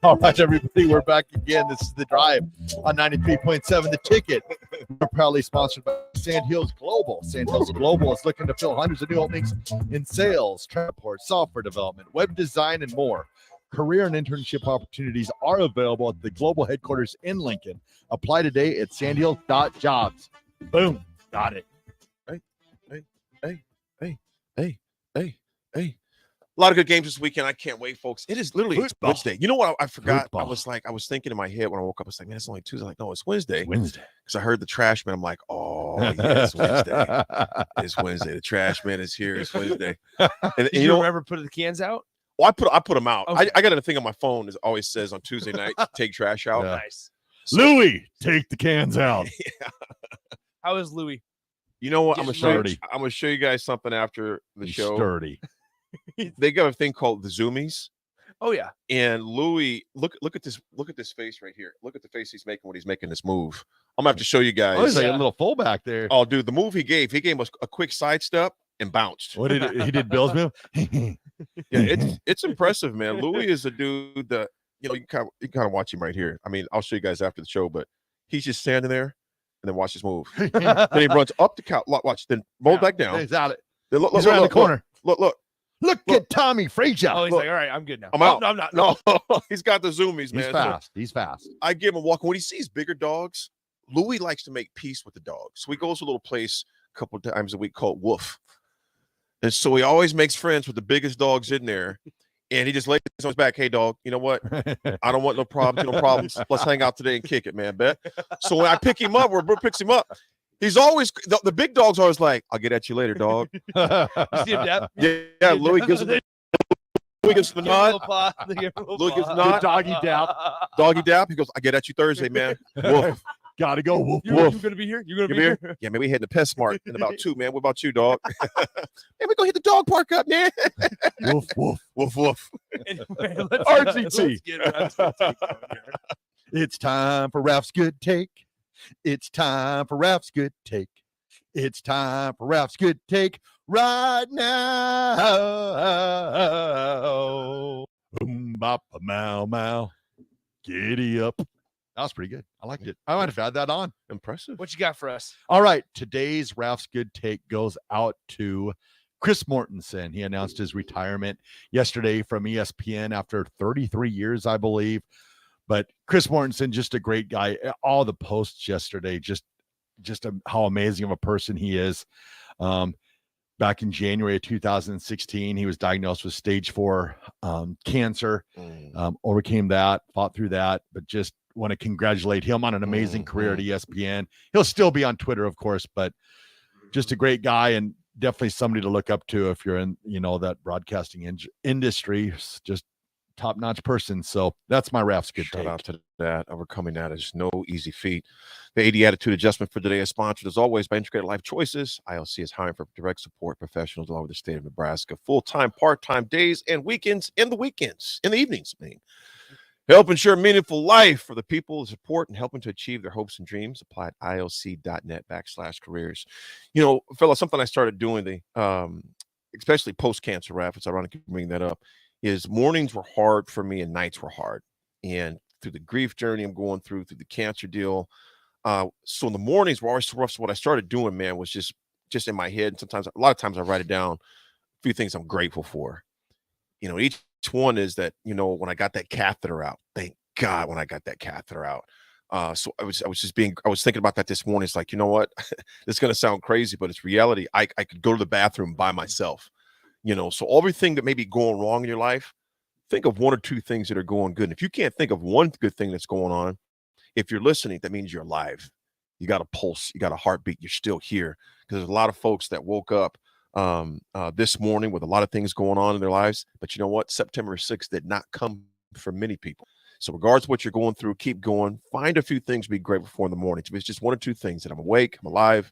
All right, everybody, we're back again. This is The Drive on 93.7 The Ticket. We're proudly sponsored by Sandhills Global. Sandhills Global is looking to fill hundreds of new openings in sales, transport, software development, web design, and more. Career and internship opportunities are available at the global headquarters in Lincoln. Apply today at sandhills.jobs. Boom. Got it. Hey. A lot of good games this weekend. I can't wait, folks. It is literally Wednesday. You know what? I forgot. I was thinking in my head when I woke up. I was like, man, it's only Tuesday. Like, no, it's Wednesday. Wednesday. Because I heard the trash man. I'm like, oh, yeah, it's Wednesday. It's Wednesday. The trash man is here. It's Wednesday. And Did you remember putting the cans out? Well, I put them out. Okay. I got a thing on my phone that always says on Tuesday night, take trash out. Yeah. Nice. So, Louis, take the cans out. yeah. How is Louis? You know what? I'm Sturdy. gonna show you guys something after the He's show. sturdy. They got a thing called the Zoomies. Oh yeah. And Louis, look at this face right here. Look at the face he's making when he's making this move. I'm gonna have to show you guys. Oh, he's like a little fullback there. Oh, dude, the move he gave us a quick sidestep and bounced. What did he did Bill's move? Yeah, it's impressive, man. Louis is a dude that you kind of watch him right here. I mean, I'll show you guys after the show, but he's just standing there and then watch his move. Then he runs up the couch. Watch, then rolls back down. He's out. He's around the corner. Look at Tommy Frazier. Oh, he's like, all right, I'm good now. I'm out. No, I'm not. No, he's got the Zoomies, man. He's fast. He's fast. I give him a walk. When he sees bigger dogs, Louis likes to make peace with the dogs. So he goes to a little place a couple of times a week called Woof. And so he always makes friends with the biggest dogs in there. And he just lays on his back. Hey, dog, you know what? I don't want no problems. No problems. Let's hang out today and kick it, man. Bet. So when I pick him up, where Brooke picks him up, he's always the big dog's always like, I'll get at you later, dog. You see him dap? Yeah, Louis gives him the nod. Louis gives the nod. Doggy dap. Doggy dap. He goes, I get at you Thursday, man. Woof. Gotta go. Woof, You woof. gonna be here? You gonna be here? Yeah, man, we heading to PetSmart in about 2, man. What about you, dog? Man, we gonna hit the dog park up, man. Woof, woof. Woof, woof. Anyway, RGT. It's time for Raff's Good Take. It's time for Raff's Good Take. It's time for Raff's Good Take right now. Boom, bop, a mow, mow. Giddy up. That was pretty good. I liked it. I might have had that on. Impressive. What you got for us? All right. Today's Raff's Good Take goes out to Chris Mortensen. He announced his retirement yesterday from ESPN after 33 years, I believe. But Chris Mortensen, just a great guy. All the posts yesterday, just how amazing of a person he is. Back in January of 2016, he was diagnosed with stage 4 cancer, overcame that, fought through that, but just want to congratulate him on an amazing career at ESPN. He'll still be on Twitter, of course, but just a great guy and definitely somebody to look up to if you're in, that broadcasting industry. Just top-notch person. So that's my Raff's good Shout take. out to that. Overcoming that is no easy feat. The AD Attitude Adjustment for today is sponsored, as always, by Integrated Life Choices. ILC is hiring for direct support professionals all over the state of Nebraska, full-time, part-time, days and weekends, and the evenings. Help ensure meaningful life for the people to support and helping to achieve their hopes and dreams. Apply at ilc.net/careers. Fellas, something I started doing, especially post-cancer, Raff, it's ironic you bring that up, is mornings were hard for me and nights were hard. And through the grief journey I'm going through the cancer deal. So in the mornings were always so rough. So what I started doing, man, was just in my head. And a lot of times I write it down, a few things I'm grateful for. Each one is that, when I got that catheter out, thank God when I got that catheter out. So I was thinking about that this morning. It's like, you know what? It's going to sound crazy, but it's reality. I could go to the bathroom by myself. So everything that may be going wrong in your life, think of one or two things that are going good. And if you can't think of one good thing that's going on, if you're listening, that means you're alive. You got a pulse, you got a heartbeat, you're still here. Because there's a lot of folks that woke up this morning with a lot of things going on in their lives. But you know what? September 6th did not come for many people. So regardless of what you're going through, keep going. Find a few things to be grateful for in the morning. If it's just one or two things that I'm awake, I'm alive,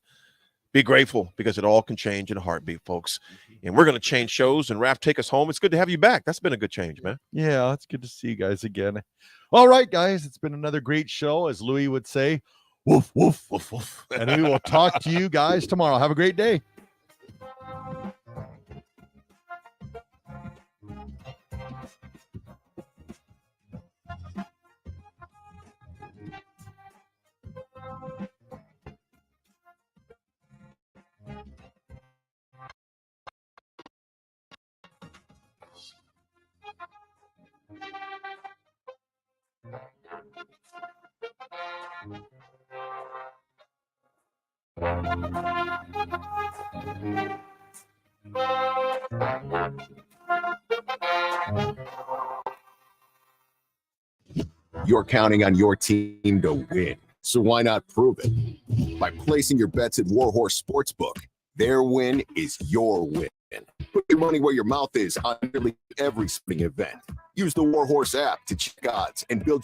be grateful, because it all can change in a heartbeat, folks. And we're going to change shows. And Raff, take us home. It's good to have you back. That's been a good change, man. Yeah, it's good to see you guys again. All right, guys, it's been another great show, as Louis would say. Woof, woof, woof, woof. And we will talk to you guys tomorrow. Have a great day. You're counting on your team to win, so why not prove it? By placing your bets at Warhorse Sportsbook, their win is your win. Put your money where your mouth is on nearly every sporting event. Use the Warhorse app to check odds and build